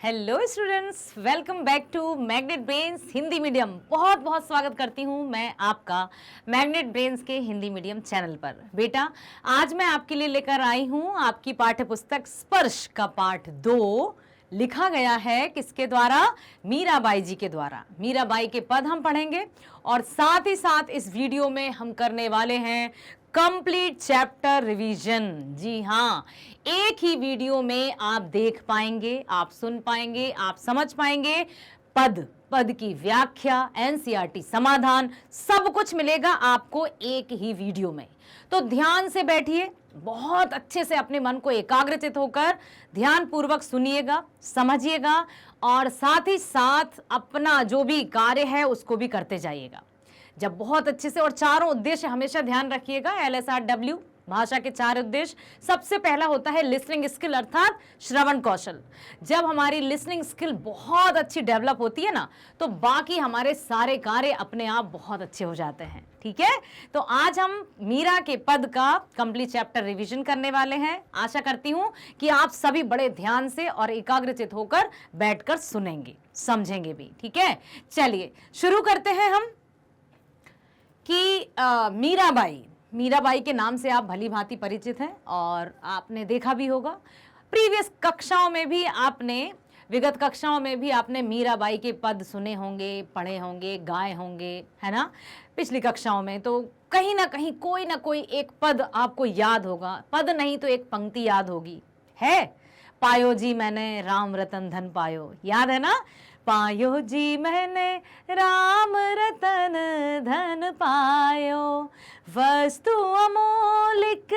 Hello students, welcome back to Magnet Brains Hindi medium. बहुत बहुत स्वागत करती हूँ मैं आपका मैग्नेट ब्रेन्स के हिंदी मीडियम चैनल पर। बेटा, आज मैं आपके लिए लेकर आई हूँ आपकी पाठ्य पुस्तक स्पर्श का पाठ 2। लिखा गया है किसके द्वारा? मीराबाई जी के द्वारा। मीराबाई के पद हम पढ़ेंगे और साथ ही साथ इस वीडियो में हम करने वाले हैं कंप्लीट चैप्टर रिवीजन। जी हाँ, एक ही वीडियो में आप देख पाएंगे, आप सुन पाएंगे, आप समझ पाएंगे। पद की व्याख्या, एनसीईआरटी समाधान, सब कुछ मिलेगा आपको एक ही वीडियो में। तो ध्यान से बैठिए, बहुत अच्छे से अपने मन को एकाग्रचित होकर ध्यान पूर्वक सुनिएगा, समझिएगा और साथ ही साथ अपना जो भी कार्य है उसको भी करते जाइएगा। जब बहुत अच्छे से, और चारों उद्देश्य हमेशा ध्यान रखिएगा। LSRW भाषा के 4 उद्देश्य। सबसे पहला होता है लिसनिंग स्किल अर्थात श्रवण कौशल। जब हमारी लिसनिंग स्किल बहुत अच्छी डेवलप होती है ना, तो बाकी हमारे सारे कार्य अपने आप बहुत अच्छे हो जाते हैं। ठीक है, तो आज हम मीरा के पद का कंप्लीट चैप्टर रिवीजन करने वाले हैं। आशा करती हूं कि आप सभी बड़े ध्यान से और एकाग्रचित होकर बैठकर सुनेंगे, समझेंगे भी। ठीक है, चलिए शुरू करते हैं हम कि मीराबाई के नाम से आप भली भांति परिचित हैं और आपने देखा भी होगा प्रीवियस कक्षाओं में भी, विगत कक्षाओं में भी आपने मीराबाई के पद सुने होंगे, पढ़े होंगे, गाए होंगे, है ना। पिछली कक्षाओं में तो कहीं ना कहीं कोई ना कोई एक पद आपको याद होगा। पद नहीं तो एक पंक्ति याद होगी। है, पायो जी मैंने राम रतन धन पायो, याद है ना। पायो जी मैंने राम रतन धन पायो, वस्तु अमोलिक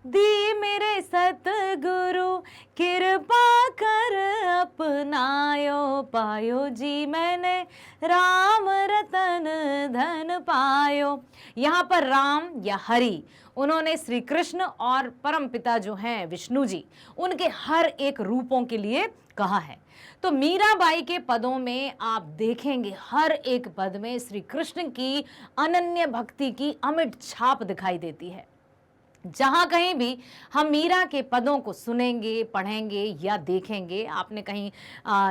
दी मेरे सतगुरु, कृपा कर अपनायो। पायो जी मैंने राम रतन धन पायो। यहाँ पर राम या हरि, उन्होंने श्री कृष्ण और परम पिता जो हैं विष्णु जी, उनके हर एक रूपों के लिए कहा है। तो मीराबाई के पदों में आप देखेंगे हर एक पद में श्री कृष्ण की अनन्य भक्ति की अमिट छाप दिखाई देती है। जहां कहीं भी हम मीरा के पदों को सुनेंगे, पढ़ेंगे या देखेंगे, आपने कहीं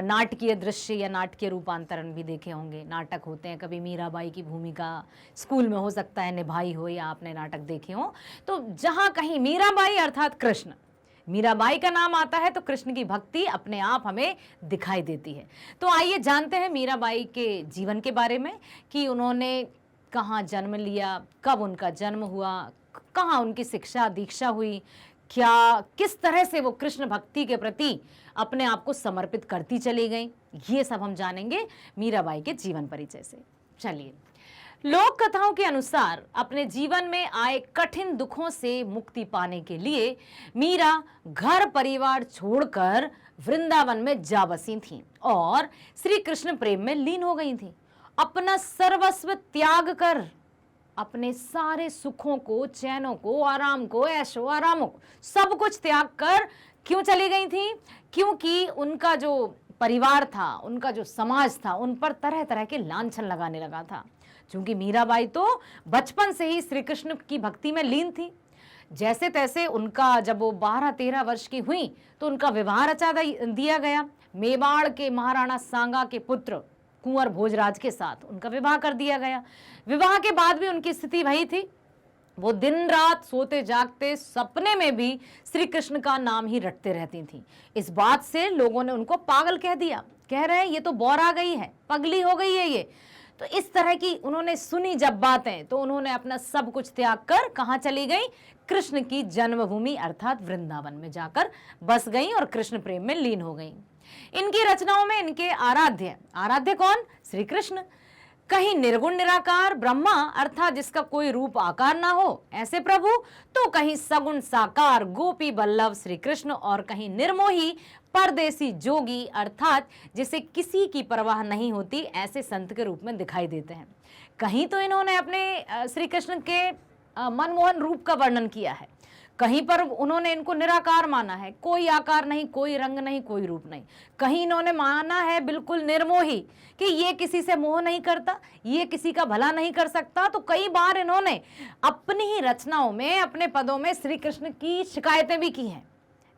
नाटकीय दृश्य या नाटकीय रूपांतरण भी देखे होंगे। नाटक होते हैं, कभी मीराबाई की भूमिका स्कूल में हो सकता है निभाई हो या आपने नाटक देखे हो। तो जहां कहीं मीराबाई अर्थात कृष्ण, मीराबाई का नाम आता है तो कृष्ण की भक्ति अपने आप हमें दिखाई देती है। तो आइए जानते हैं मीराबाई के जीवन के बारे में कि उन्होंने कहाँ जन्म लिया, कब उनका जन्म हुआ, कहाँ उनकी शिक्षा दीक्षा हुई, किस तरह से वो कृष्ण भक्ति के प्रति अपने आप को समर्पित करती चली गई। ये सब हम जानेंगे मीराबाई के जीवन परिचय से। चलिए, लोक कथाओं के अनुसार अपने जीवन में आए कठिन दुखों से मुक्ति पाने के लिए मीरा घर परिवार छोड़कर वृंदावन में जा बसी थीं और श्री कृष्ण प्रेम में लीन हो गई थीं। अपना सर्वस्व त्याग कर, अपने सारे सुखों को, चैनों को, आराम को, ऐशो आरामों को, सब कुछ त्याग कर क्यों चली गई थी? क्योंकि उनका जो परिवार था, उनका जो समाज था, उन पर तरह तरह के लांछन लगाने लगा था। क्योंकि मीराबाई तो बचपन से ही श्री कृष्ण की भक्ति में लीन थी। जैसे तैसे उनका जब वो 12-13 वर्ष की हुई तो उनका विवाह रचा दिया गया। मेवाड़ के महाराणा सांगा के पुत्र कुंवर भोजराज के साथ उनका विवाह कर दिया गया। विवाह के बाद भी उनकी स्थिति वही थी, वो दिन रात सोते जागते सपने में भी श्री कृष्ण का नाम ही रटते रहती थीं। इस बात से लोगों ने उनको पागल कह दिया, कह रहे हैं ये तो बौरा गई है, पगली हो गई है ये। तो इस तरह की उन्होंने सुनी जब बातें, तो उन्होंने अपना सब कुछ त्याग कर कहाँ चली गई? कृष्ण की जन्मभूमि अर्थात वृंदावन में जाकर बस गई और कृष्ण प्रेम में लीन हो गई। इनकी रचनाओं में इनके आराध्य कौन? श्री कृष्ण। कहीं निर्गुण निराकार ब्रह्मा अर्थात जिसका कोई रूप आकार ना हो ऐसे प्रभु, तो कहीं सगुण साकार गोपी बल्लभ श्री कृष्ण, और कहीं निर्मोही परदेसी जोगी अर्थात जिसे किसी की परवाह नहीं होती ऐसे संत के रूप में दिखाई देते हैं। कहीं तो इन्होंने अपने श्री कृष्ण के मनमोहन रूप का वर्णन किया है, कहीं पर उन्होंने इनको निराकार माना है, कोई आकार नहीं, कोई रंग नहीं, कोई रूप नहीं। कहीं इन्होंने माना है बिल्कुल निर्मोही कि ये किसी से मोह नहीं करता, ये किसी का भला नहीं कर सकता। तो कई बार इन्होंने अपनी ही रचनाओं में, अपने पदों में श्री कृष्ण की शिकायतें भी की हैं।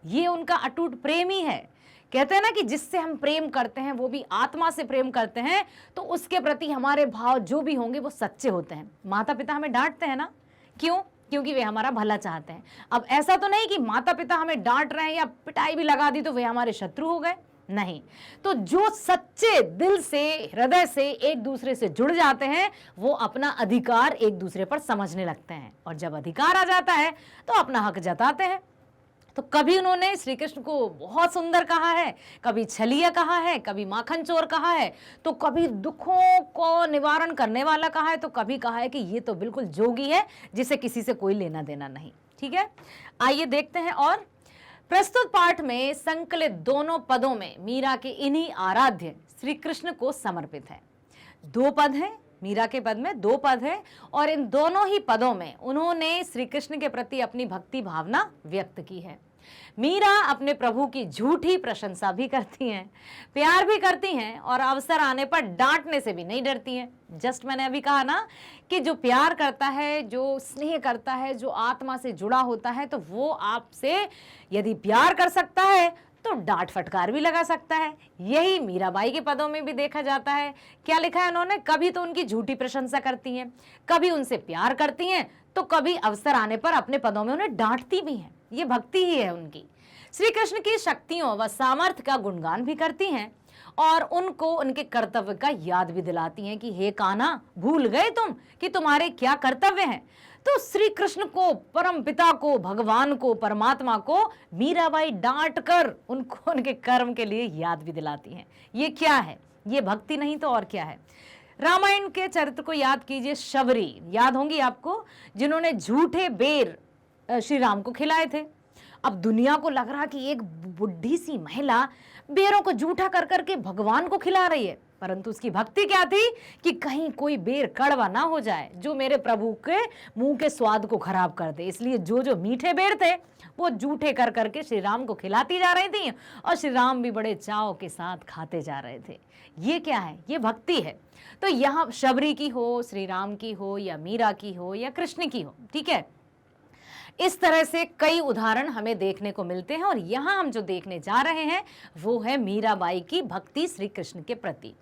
ये उनका अटूट प्रेम ही है कहते हैं ना कि जिससे हम प्रेम करते हैं वो भी आत्मा से प्रेम करते हैं, तो उसके प्रति हमारे भाव जो भी होंगे वो सच्चे होते हैं। माता पिता हमें डांटते हैं ना, क्यों? क्योंकि वे हमारा भला चाहते हैं। अब ऐसा तो नहीं कि माता पिता हमें डांट रहे हैं या पिटाई भी लगा दी तो वे हमारे शत्रु हो गए, नहीं। तो जो सच्चे दिल से, हृदय से एक दूसरे से जुड़ जाते हैं वो अपना अधिकार एक दूसरे पर समझने लगते हैं, और जब अधिकार आ जाता है तो अपना हक जताते हैं। तो कभी उन्होंने श्री कृष्ण को बहुत सुंदर कहा है, कभी छलिया कहा है, कभी माखन चोर कहा है, तो कभी दुखों को निवारण करने वाला कहा है, तो कभी कहा है कि ये तो बिल्कुल जोगी है जिसे किसी से कोई लेना देना नहीं। ठीक है, आइए देखते हैं। और प्रस्तुत पाठ में संकलित दोनों पदों में मीरा के इन्हीं आराध्य श्री कृष्ण को समर्पित है। 2 पद हैं, मीरा के पद में 2 पद है, और इन दोनों ही पदों में उन्होंने श्री कृष्ण के प्रति अपनी भक्ति भावना व्यक्त की है। मीरा अपने प्रभु की झूठी प्रशंसा भी करती हैं, प्यार भी करती हैं, और अवसर आने पर डांटने से भी नहीं डरती हैं। जस्ट मैंने अभी कहा ना कि जो प्यार करता है, जो स्नेह करता है, जो आत्मा से जुड़ा होता है, तो वो आपसे यदि प्यार कर सकता है तो डांट फटकार भी लगा सकता है। यही मीराबाई के पदों में भी देखा जाता है। क्या लिखा है उन्होंने? कभी तो उनकी झूठी प्रशंसा करती हैं, कभी उनसे प्यार करती हैं, तो कभी अवसर आने पर अपने पदों में उन्हें डांटती भी हैं। ये भक्ति ही है उनकी। श्री कृष्ण की शक्तियों व सामर्थ्य का गुणगान भी करती हैं, और उनको उनके कर्तव्य का याद भी दिलाती हैं कि हे कान्हा, भूल गए तुम कि तुम्हारे क्या कर्तव्य हैं। तो श्री कृष्ण को, परम पिता को, भगवान को, परमात्मा को मीराबाई डांट कर उनको उनके कर्म के लिए याद भी दिलाती हैं। ये क्या है? ये भक्ति नहीं तो और क्या है? रामायण के चरित्र को याद कीजिए। शबरी याद होंगी आपको, जिन्होंने झूठे बेर श्री राम को खिलाए थे। अब दुनिया को लग रहा कि एक बुढ़ी सी महिला बेरों को जूठा कर करके भगवान को खिला रही है, परंतु उसकी भक्ति क्या थी कि कहीं कोई बेर कड़वा ना हो जाए जो मेरे प्रभु के मुंह के स्वाद को खराब कर दे। इसलिए जो जो मीठे बेर थे वो जूठे कर करके श्री राम को खिलाती जा रही थी, और श्री राम भी बड़े चाव के साथ खाते जा रहे थे। ये क्या है? ये भक्ति है। तो यहाँ शबरी की हो, श्री राम की हो, या मीरा की हो, या कृष्ण की हो, ठीक है, इस तरह से कई उदाहरण हमें देखने को मिलते हैं। और यहां हम जो देखने जा रहे हैं वो है मीराबाई की भक्ति श्री कृष्ण के प्रति।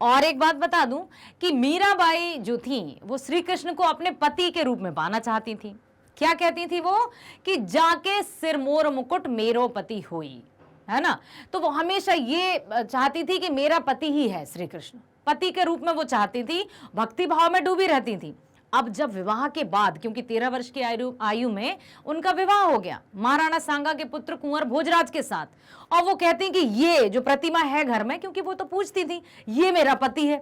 और एक बात बता दूं कि मीराबाई जो थी वो श्री कृष्ण को अपने पति के रूप में पाना चाहती थी। क्या कहती थी वो? कि जाके सिर मोर मुकुट मेरो पति होई, है ना। तो वो हमेशा ये चाहती थी कि मेरा पति ही है श्री कृष्ण, पति के रूप में वो चाहती थी, भक्ति भाव में डूबी रहती थी। अब जब विवाह के बाद, क्योंकि 13 वर्ष की आयु में उनका विवाह हो गया महाराणा सांगा के पुत्र कुंवर भोजराज के साथ, और वो कहती कि ये जो प्रतिमा है घर में, क्योंकि वो तो पूछती थी, ये मेरा पति है,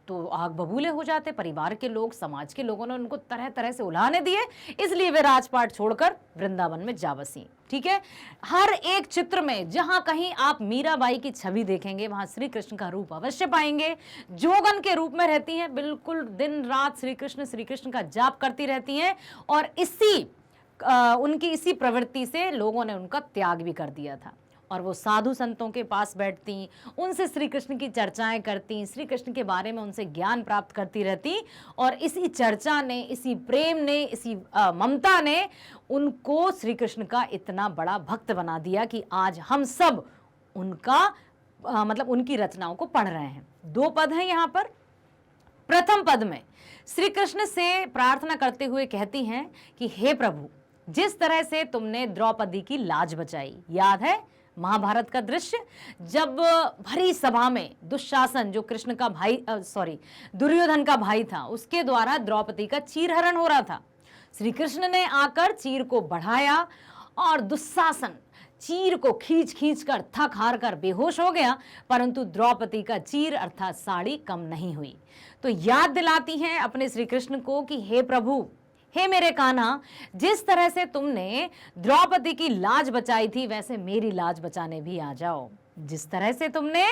तो आग बबूले हो जाते। परिवार के लोग, समाज के लोगों ने उनको तरह तरह से उलाहने दिए, इसलिए वे राजपाट छोड़कर वृंदावन में जा बसी। ठीक है, हर एक चित्र में जहां कहीं आप मीराबाई की छवि देखेंगे वहां श्री कृष्ण का रूप अवश्य पाएंगे। जोगन के रूप में रहती हैं, बिल्कुल दिन रात श्री कृष्ण का जाप करती रहती हैं, और उनकी इसी प्रवृत्ति से लोगों ने उनका त्याग भी कर दिया था। और वो साधु संतों के पास बैठती, उनसे श्री कृष्ण की चर्चाएं करती, श्री कृष्ण के बारे में उनसे ज्ञान प्राप्त करती रहती, और इसी चर्चा ने, इसी प्रेम ने, इसी ममता ने उनको श्री कृष्ण का इतना बड़ा भक्त बना दिया कि आज हम सब उनका मतलब उनकी रचनाओं को पढ़ रहे हैं। 2 पद हैं यहाँ पर। प्रथम पद में श्री कृष्ण से प्रार्थना करते हुए कहती हैं कि हे प्रभु, जिस तरह से तुमने द्रौपदी की लाज बचाई, याद है महाभारत का दृश्य, जब भरी सभा में दुशासन, जो कृष्ण का भाई दुर्योधन का भाई था, उसके द्वारा द्रौपदी का चीरहरण हो रहा था। श्री कृष्ण ने आकर चीर को बढ़ाया, और दुशासन चीर को खींच खींच कर थक हार कर बेहोश हो गया, परंतु द्रौपदी का चीर अर्थात साड़ी कम नहीं हुई। तो याद दिलाती हैं अपने श्री कृष्ण को कि हे प्रभु, हे मेरे कान्हा, जिस तरह से तुमने द्रौपदी की लाज बचाई थी, वैसे मेरी लाज बचाने भी आ जाओ। जिस तरह से तुमने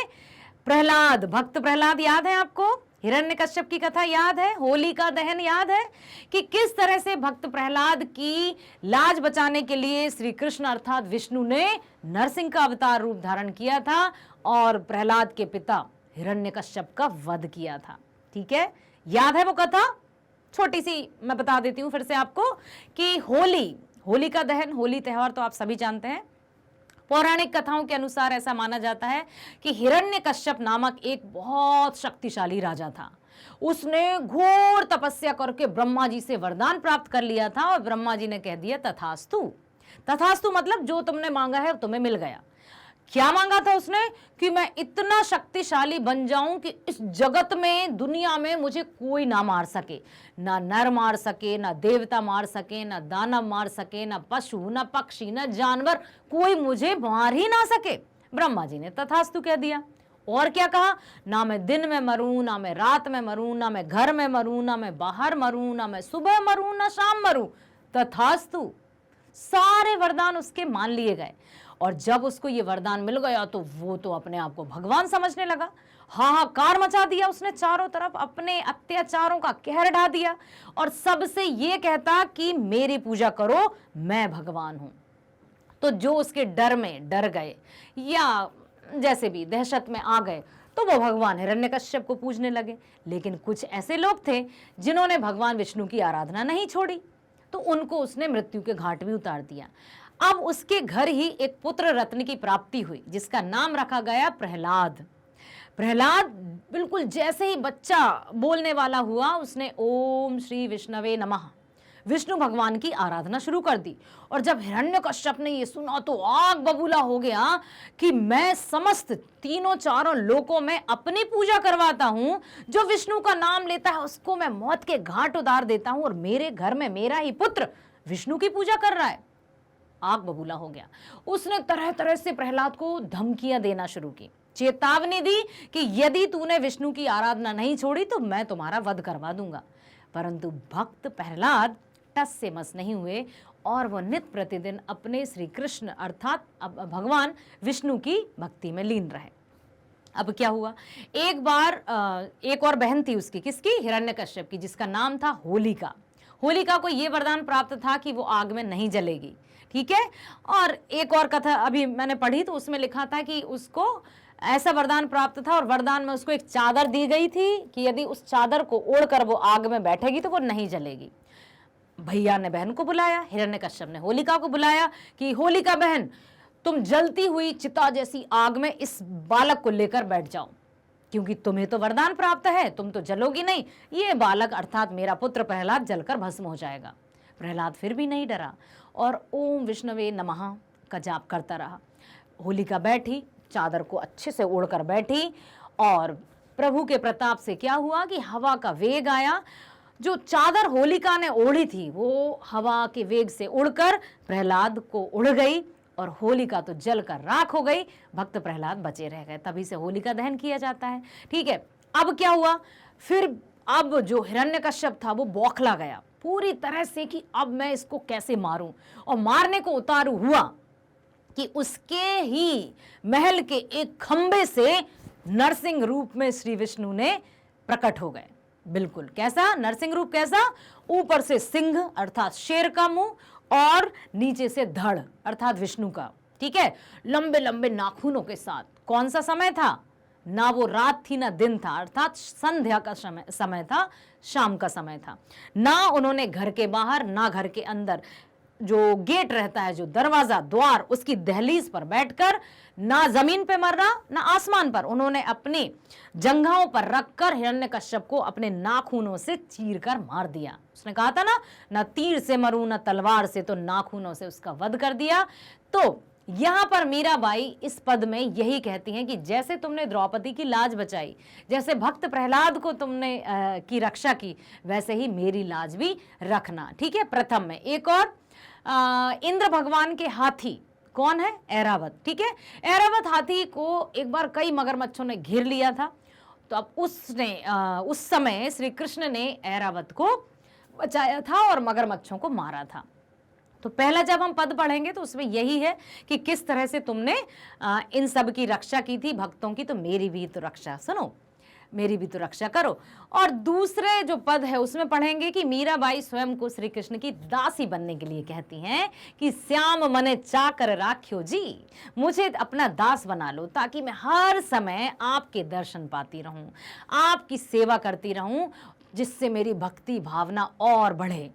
भक्त प्रहलाद याद है आपको, हिरण्यकश्यप की कथा याद है, होली का दहन याद है, कि किस तरह से भक्त प्रहलाद की लाज बचाने के लिए श्री कृष्ण अर्थात विष्णु ने नरसिंह का अवतार रूप धारण किया था, और प्रहलाद के पिता हिरण्यकश्यप का वध किया था। ठीक है, याद है वो कथा? छोटी सी मैं बता देती हूं फिर से आपको कि होली का दहन, होली त्योहार तो आप सभी जानते हैं। पौराणिक कथाओं के अनुसार ऐसा माना जाता है कि हिरण्यकश्यप नामक एक बहुत शक्तिशाली राजा था। उसने घोर तपस्या करके ब्रह्मा जी से वरदान प्राप्त कर लिया था और ब्रह्मा जी ने कह दिया तथास्तु। तथास्तु मतलब जो तुमने मांगा है तुम्हें मिल गया। क्या मांगा था उसने? कि मैं इतना शक्तिशाली बन जाऊं कि इस जगत में, दुनिया में मुझे कोई ना मार सके, ना नर मार सके, ना देवता मार सके, ना दानव मार सके, ना पशु, ना पक्षी, ना जानवर, कोई मुझे मार ही ना सके। ब्रह्मा जी ने तथास्तु कह दिया। और क्या कहा? ना मैं दिन में मरूं, ना मैं रात में मरूं, ना मैं घर में मरूं, ना मैं बाहर मरूं, ना मैं सुबह मरूं, ना शाम मरूं, तथास्तु। सारे वरदान उसके मान लिए गए। और जब उसको ये वरदान मिल गया तो वो तो अपने आप को भगवान समझने लगा। हाहाकार मचा दिया उसने चारों तरफ, अपने अत्याचारों का कहर ढा दिया और सबसे ये कहता कि मेरी पूजा करो, मैं भगवान हूं। तो जो उसके डर में डर गए या जैसे भी दहशत में आ गए तो वो भगवान हिरण्यकश्यप को पूजने लगे। लेकिन कुछ ऐसे लोग थे जिन्होंने भगवान विष्णु की आराधना नहीं छोड़ी, तो उनको उसने मृत्यु के घाट भी उतार दिया। अब उसके घर ही एक पुत्र रत्न की प्राप्ति हुई जिसका नाम रखा गया प्रहलाद। प्रहलाद बिल्कुल जैसे ही बच्चा बोलने वाला हुआ, उसने ओम श्री विष्णवे नमः, विष्णु भगवान की आराधना शुरू कर दी। और जब हिरण्यकश्यप ने ये सुना तो आग बबूला हो गया कि मैं समस्त तीनों चारों लोकों में अपनी पूजा करवाता हूं, जो विष्णु का नाम लेता है उसको मैं मौत के घाट उतार देता हूं, और मेरे घर में मेरा ही पुत्र विष्णु की पूजा कर रहा है। आग बबूला हो गया। उसने तरह तरह से प्रहलाद को धमकियां देना शुरू की, चेतावनी दी कि यदि तूने विष्णु की आराधना नहीं छोड़ी तो मैं तुम्हारा वध करवा दूंगा। परंतु भक्त प्रहलाद टस से मस नहीं हुए और वो नित्य प्रतिदिन अपने श्री कृष्ण अर्थात भगवान विष्णु की भक्ति में लीन रहे। अब क्या हुआ, एक बार एक और बहन थी उसकी, किसकी? हिरण्यकश्यप की, जिसका नाम था होलिका। होलिका को यह वरदान प्राप्त था कि वो आग में नहीं जलेगी, ठीक है। और एक और कथा अभी मैंने पढ़ी तो उसमें लिखा था कि उसको ऐसा वरदान प्राप्त था और वरदान में उसको एक चादर दी गई थी कि यदि उस चादर को ओढ़कर वो आग में बैठेगी तो वो नहीं जलेगी। भैया ने बहन को बुलाया, हिरण्यकश्यप ने होलिका को बुलाया कि होलिका बहन, तुम जलती हुई चिता जैसी आग में इस बालक को लेकर बैठ जाओ, क्योंकि तुम्हें तो वरदान प्राप्त है, तुम तो जलोगी नहीं, ये बालक अर्थात मेरा पुत्र प्रहलाद जलकर भस्म हो जाएगा। प्रहलाद फिर भी नहीं डरा और ओम विष्णवे नमः का जाप करता रहा। होलिका बैठी, चादर को अच्छे से ओढ़कर बैठी और प्रभु के प्रताप से क्या हुआ कि हवा का वेग आया। जो चादर होलिका ने ओढ़ी थी वो हवा के वेग से उड़कर प्रहलाद को उड़ गई और होलिका तो जलकर राख हो गई, भक्त प्रहलाद बचे रह गए। तभी से होलिका दहन किया जाता है, ठीक है। अब क्या हुआ, फिर अब जो हिरण्यकश्यप था वो बौखला गया पूरी तरह से कि अब मैं इसको कैसे मारूं, और मारने को उतारू हुआ कि उसके ही महल के एक खंबे से नरसिंह रूप में श्री विष्णु ने प्रकट हो गए। बिल्कुल कैसा नरसिंह रूप, कैसा? ऊपर से सिंह अर्थात शेर का मुंह और नीचे से धड़ अर्थात विष्णु का, ठीक है, लंबे लंबे नाखूनों के साथ। कौन सा समय था? ना वो रात थी ना दिन था, अर्थात संध्या का समय था, शाम का समय था। ना उन्होंने घर के बाहर ना घर के अंदर जो गेट रहता है, जो दरवाजा द्वार, उसकी दहलीज पर बैठकर ना जमीन पे मरना ना आसमान पर, उन्होंने अपनी जंघाओं पर रखकर हिरण्यकश्यप को अपने नाखूनों से चीरकर मार दिया। उसने कहा था ना तीर से मरूं ना तलवार से, तो नाखूनों से उसका वध कर दिया। तो यहां पर मीराबाई इस पद में यही कहती हैं कि जैसे तुमने द्रौपदी की लाज बचाई, जैसे भक्त प्रहलाद को तुमने की रक्षा की, वैसे ही मेरी लाज भी रखना, ठीक है। प्रथम में एक और इंद्र भगवान के हाथी कौन है? ऐरावत, ठीक है। ऐरावत हाथी को एक बार कई मगरमच्छों ने घेर लिया था, तो अब उस समय श्री कृष्ण ने ऐरावत को बचाया था और मगरमच्छों को मारा था। तो पहला जब हम पद पढ़ेंगे तो उसमें यही है कि किस तरह से तुमने इन सब की रक्षा की थी भक्तों की, तो मेरी भी तो रक्षा सुनो, मेरी भी तो रक्षा करो। और दूसरे जो पद है उसमें पढ़ेंगे कि मीराबाई स्वयं को श्री कृष्ण की दासी बनने के लिए कहती हैं कि श्याम मने चाकर राख्यो जी, मुझे अपना दास बना लो ताकि मैं हर समय आपके दर्शन पाती रहूं, आपकी सेवा करती रहूं, जिससे मेरी भक्ति भावना और बढ़े।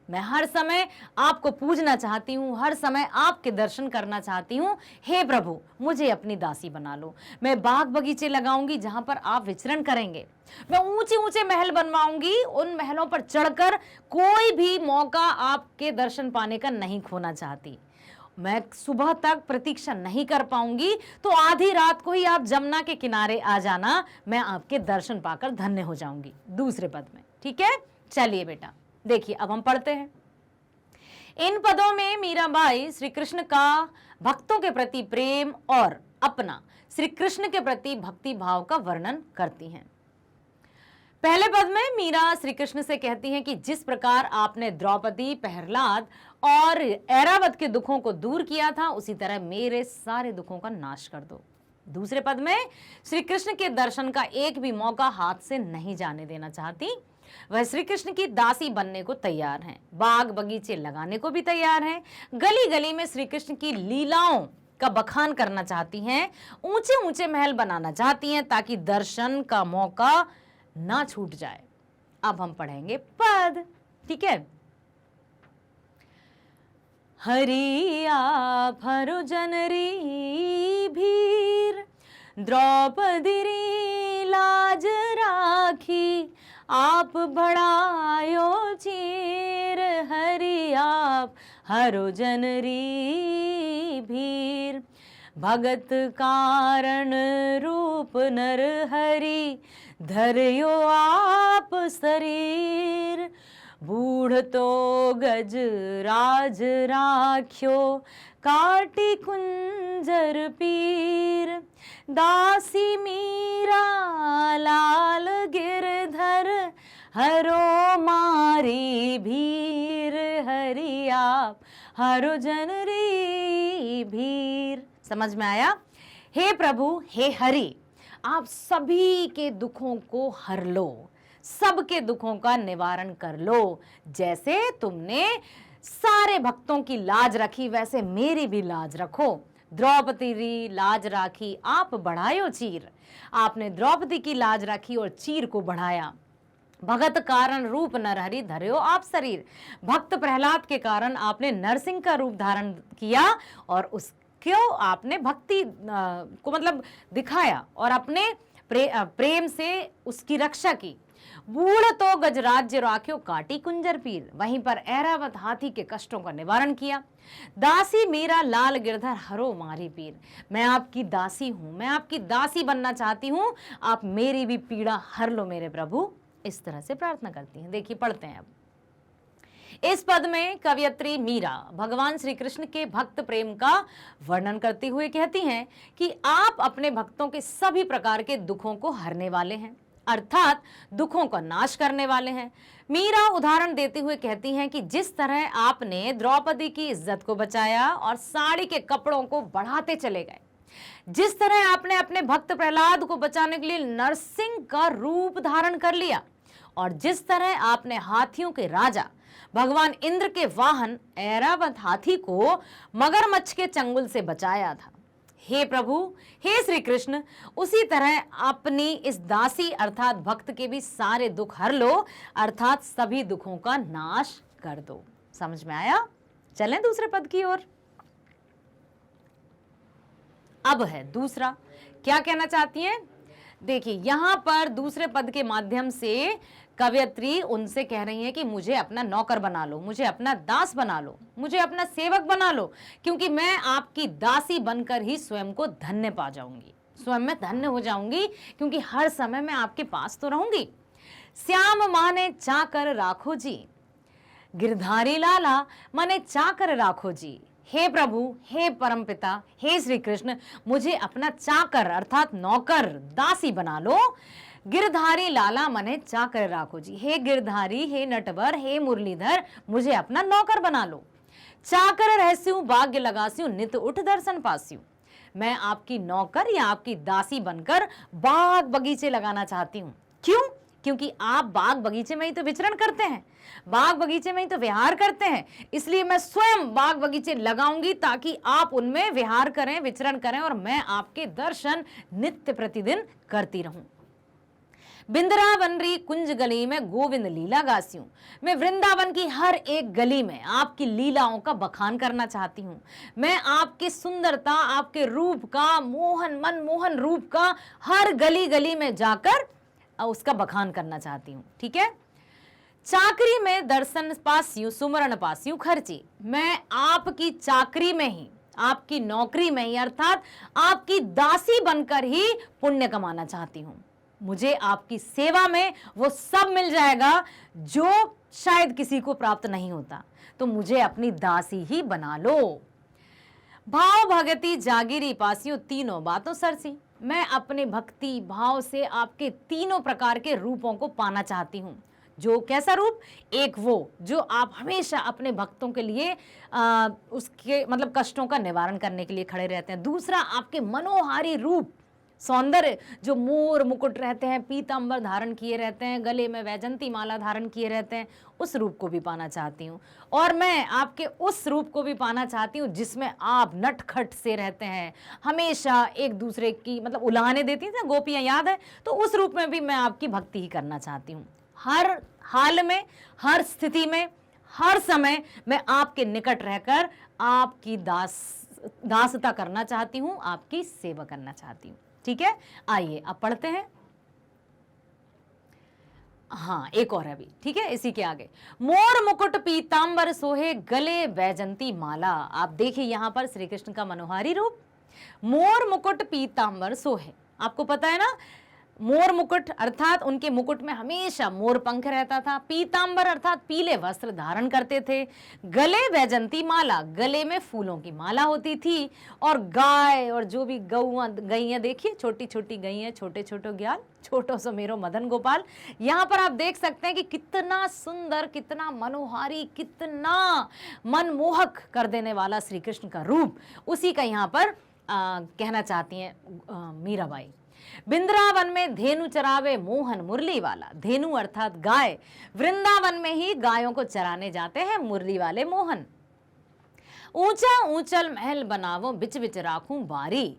मैं हर समय आपको पूजना चाहती हूँ, हर समय आपके दर्शन करना चाहती हूँ। हे प्रभु, मुझे अपनी दासी बना लो। मैं बाग बगीचे लगाऊंगी जहां पर आप विचरण करेंगे। मैं ऊंचे ऊंचे महल बनवाऊंगी, उन महलों पर चढ़कर कोई भी मौका आपके दर्शन पाने का नहीं खोना चाहती। मैं सुबह तक प्रतीक्षा नहीं कर पाऊंगी, तो आधी रात को ही आप जमुना के किनारे आ जाना, मैं आपके दर्शन पाकर धन्य हो जाऊंगी। दूसरे पद में, ठीक है। चलिए बेटा, देखिए अब हम पढ़ते हैं। इन पदों में मीराबाई श्री कृष्ण का भक्तों के प्रति प्रेम और अपना श्री कृष्ण के प्रति भक्ति भाव का वर्णन करती हैं। पहले पद में मीरा श्री कृष्ण से कहती हैं कि जिस प्रकार आपने द्रौपदी, प्रहलाद और ऐरावत के दुखों को दूर किया था, उसी तरह मेरे सारे दुखों का नाश कर दो। दूसरे पद में श्री कृष्ण के दर्शन का एक भी मौका हाथ से नहीं जाने देना चाहती। वह श्री कृष्ण की दासी बनने को तैयार हैं, बाग बगीचे लगाने को भी तैयार हैं, गली गली में श्री कृष्ण की लीलाओं का बखान करना चाहती हैं, ऊंचे ऊंचे महल बनाना चाहती हैं ताकि दर्शन का मौका ना छूट जाए। अब हम पढ़ेंगे पद, ठीक है। हरि आप हरु जनरी भीर, द्रौपदी री लाज राखी, आप बढ़ायो चीर। हरि आप हरु जनरी भीर, भगत कारण रूप नर हरि, धर्यो आप शरीर। बूढ़ तो गज राज राख्यो, काटी कुंजर पीर। दासी मीरा लाल गिरधर, हरो मारी भीर। हरि आप हरो जनरी भीर। समझ में आया? हे प्रभु, हे हरि, आप सभी के दुखों को हर लो, सबके दुखों का निवारण कर लो। जैसे तुमने सारे भक्तों की लाज रखी, वैसे मेरी भी लाज रखो। द्रौपदी री लाज राखी, आप बढ़ायो चीर। आपने द्रौपदी की लाज रखी और चीर को बढ़ाया। भगत कारण रूप नरहरि, धर्यो आप शरीर। भक्त प्रहलाद के कारण आपने नरसिंह का रूप धारण किया और उस क्यों आपने भक्ति को मतलब दिखाया और अपने प्रेम से उसकी रक्षा की। बूढ़ तो गजराज्य राख्यो, काटी कुंजर पीर। वहीं पर ऐरावत हाथी के कष्टों का निवारण किया। दासी मीरा लाल गिरधर, हरो मारी पीर। मैं आपकी दासी हूं, मैं आपकी दासी बनना चाहती हूं, आप मेरी भी पीड़ा हर लो मेरे प्रभु। इस तरह से प्रार्थना करती हैं। देखिए पढ़ते हैं अब। इस पद में कवयित्री मीरा भगवान श्री कृष्ण के भक्त प्रेम का वर्णन करते हुए कहती हैं कि आप अपने भक्तों के सभी प्रकार के दुखों को हरने वाले हैं, अर्थात दुखों का नाश करने वाले हैं। मीरा उदाहरण देते हुए कहती हैं कि जिस तरह आपने द्रौपदी की इज्जत को बचाया और साड़ी के कपड़ों को बढ़ाते चले गए, जिस तरह आपने अपने भक्त प्रहलाद को बचाने के लिए नरसिंह का रूप धारण कर लिया, और जिस तरह आपने हाथियों के राजा भगवान इंद्र के वाहन ऐरावत हाथी को मगरमच्छ के चंगुल से बचाया था, हे प्रभु, हे श्री कृष्ण, उसी तरह अपनी इस दासी अर्थात भक्त के भी सारे दुख हर लो, अर्थात सभी दुखों का नाश कर दो। समझ में आया? चलें दूसरे पद की ओर। अब है दूसरा, क्या कहना चाहती हैं? देखिए यहां पर दूसरे पद के माध्यम से कवयित्री उनसे कह रही है कि मुझे अपना नौकर बना लो, मुझे अपना दास बना लो, मुझे अपना सेवक बना लो, क्योंकि मैं आपकी दासी बनकर ही स्वयं को धन्य पा जाऊंगी, स्वयं मैं धन्य हो जाऊंगी, क्योंकि हर समय मैं आपके पास तो रहूंगी। श्याम माने चाकर राखो जी, गिरधारी लाला माने चाकर राखो जी। हे प्रभु, हे परमपिता, हे श्री कृष्ण, मुझे अपना चाकर अर्थात नौकर, दासी बना लो। गिरधारी लाला मने चाकर राखो जी। हे गिरधारी, हे नटवर, हे मुरलीधर, मुझे अपना नौकर बना लो। चाकर रहस्यू, भाग्य लगास्यू, नित उठ दर्शन पास्यू। मैं आपकी नौकर या आपकी दासी बनकर बाग बगीचे लगाना चाहती हूँ। क्यों? क्योंकि आप बाग बगीचे में ही तो विचरण करते हैं, बाग बगीचे में ही तो विहार करते हैं, इसलिए मैं स्वयं बाग बगीचे लगाऊंगी ताकि आप उनमें विहार करें, विचरण करें और मैं आपके दर्शन नित्य प्रतिदिन करती रहूं। बिंद्रावनरी कुंज गली में गोविंद लीला गास्यूं। मैं वृंदावन की हर एक गली में आपकी लीलाओं का बखान करना चाहती हूँ। मैं आपकी सुंदरता, आपके रूप का, मनमोहन रूप का हर गली गली में जाकर उसका बखान करना चाहती हूँ। ठीक है। चाकरी में दर्शन पास्यूं, सुमरण पास्यूं खर्ची। मैं आपकी चाकरी में ही, आपकी नौकरी में ही, अर्थात आपकी दासी बनकर ही पुण्य कमाना चाहती हूं। मुझे आपकी सेवा में वो सब मिल जाएगा जो शायद किसी को प्राप्त नहीं होता, तो मुझे अपनी दासी ही बना लो। भाव भगति जागिरी पासियों तीनों बातों सरसी। मैं अपने भक्ति भाव से आपके तीनों प्रकार के रूपों को पाना चाहती हूँ। जो कैसा रूप? एक वो जो आप हमेशा अपने भक्तों के लिए उसके मतलब कष्टों का निवारण करने के लिए खड़े रहते हैं। दूसरा, आपके मनोहारी रूप, सौंदर्य, जो मोर मुकुट रहते हैं, पीतांबर धारण किए रहते हैं, गले में वैजंती माला धारण किए रहते हैं, उस रूप को भी पाना चाहती हूँ। और मैं आपके उस रूप को भी पाना चाहती हूँ जिसमें आप नटखट से रहते हैं, हमेशा एक दूसरे की मतलब उलाहने देती थी गोपियाँ, याद है? तो उस रूप में भी मैं आपकी भक्ति ही करना चाहती हूँ। हर हाल में, हर स्थिति में, हर समय मैं आपके निकट रहकर आपकी दासता करना चाहती हूँ, आपकी सेवा करना चाहती हूँ। ठीक है, आइए अब पढ़ते हैं। हाँ, एक और है अभी। ठीक है, इसी के आगे। मोर मुकुट पीतांबर सोहे गले वैजंती माला। आप देखिए यहां पर श्री कृष्ण का मनोहारी रूप। मोर मुकुट पीतांबर सोहे, आपको पता है ना, मोर मुकुट अर्थात उनके मुकुट में हमेशा मोर पंख रहता था। पीतांबर अर्थात पीले वस्त्र धारण करते थे। गले वैजंती माला, गले में फूलों की माला होती थी। और गाय और जो भी गैया देखिए, छोटी छोटी गैया, छोटे छोटे ग्याल, छोटो सो मेरो मदन गोपाल। यहाँ पर आप देख सकते हैं कि कितना सुंदर, कितना मनोहारी, कितना मनमोहक कर देने वाला श्री कृष्ण का रूप, उसी का यहाँ पर कहना चाहती हैं मीराबाई। बिंद्रावन में धेनु चरावे मोहन मुरली वाला। धेनु अर्थात गाय, वृंदावन में ही गायों को चराने जाते हैं मुरली वाले मोहन। ऊंचा ऊंचल महल बनावो, बिच बिच राखूं बारी।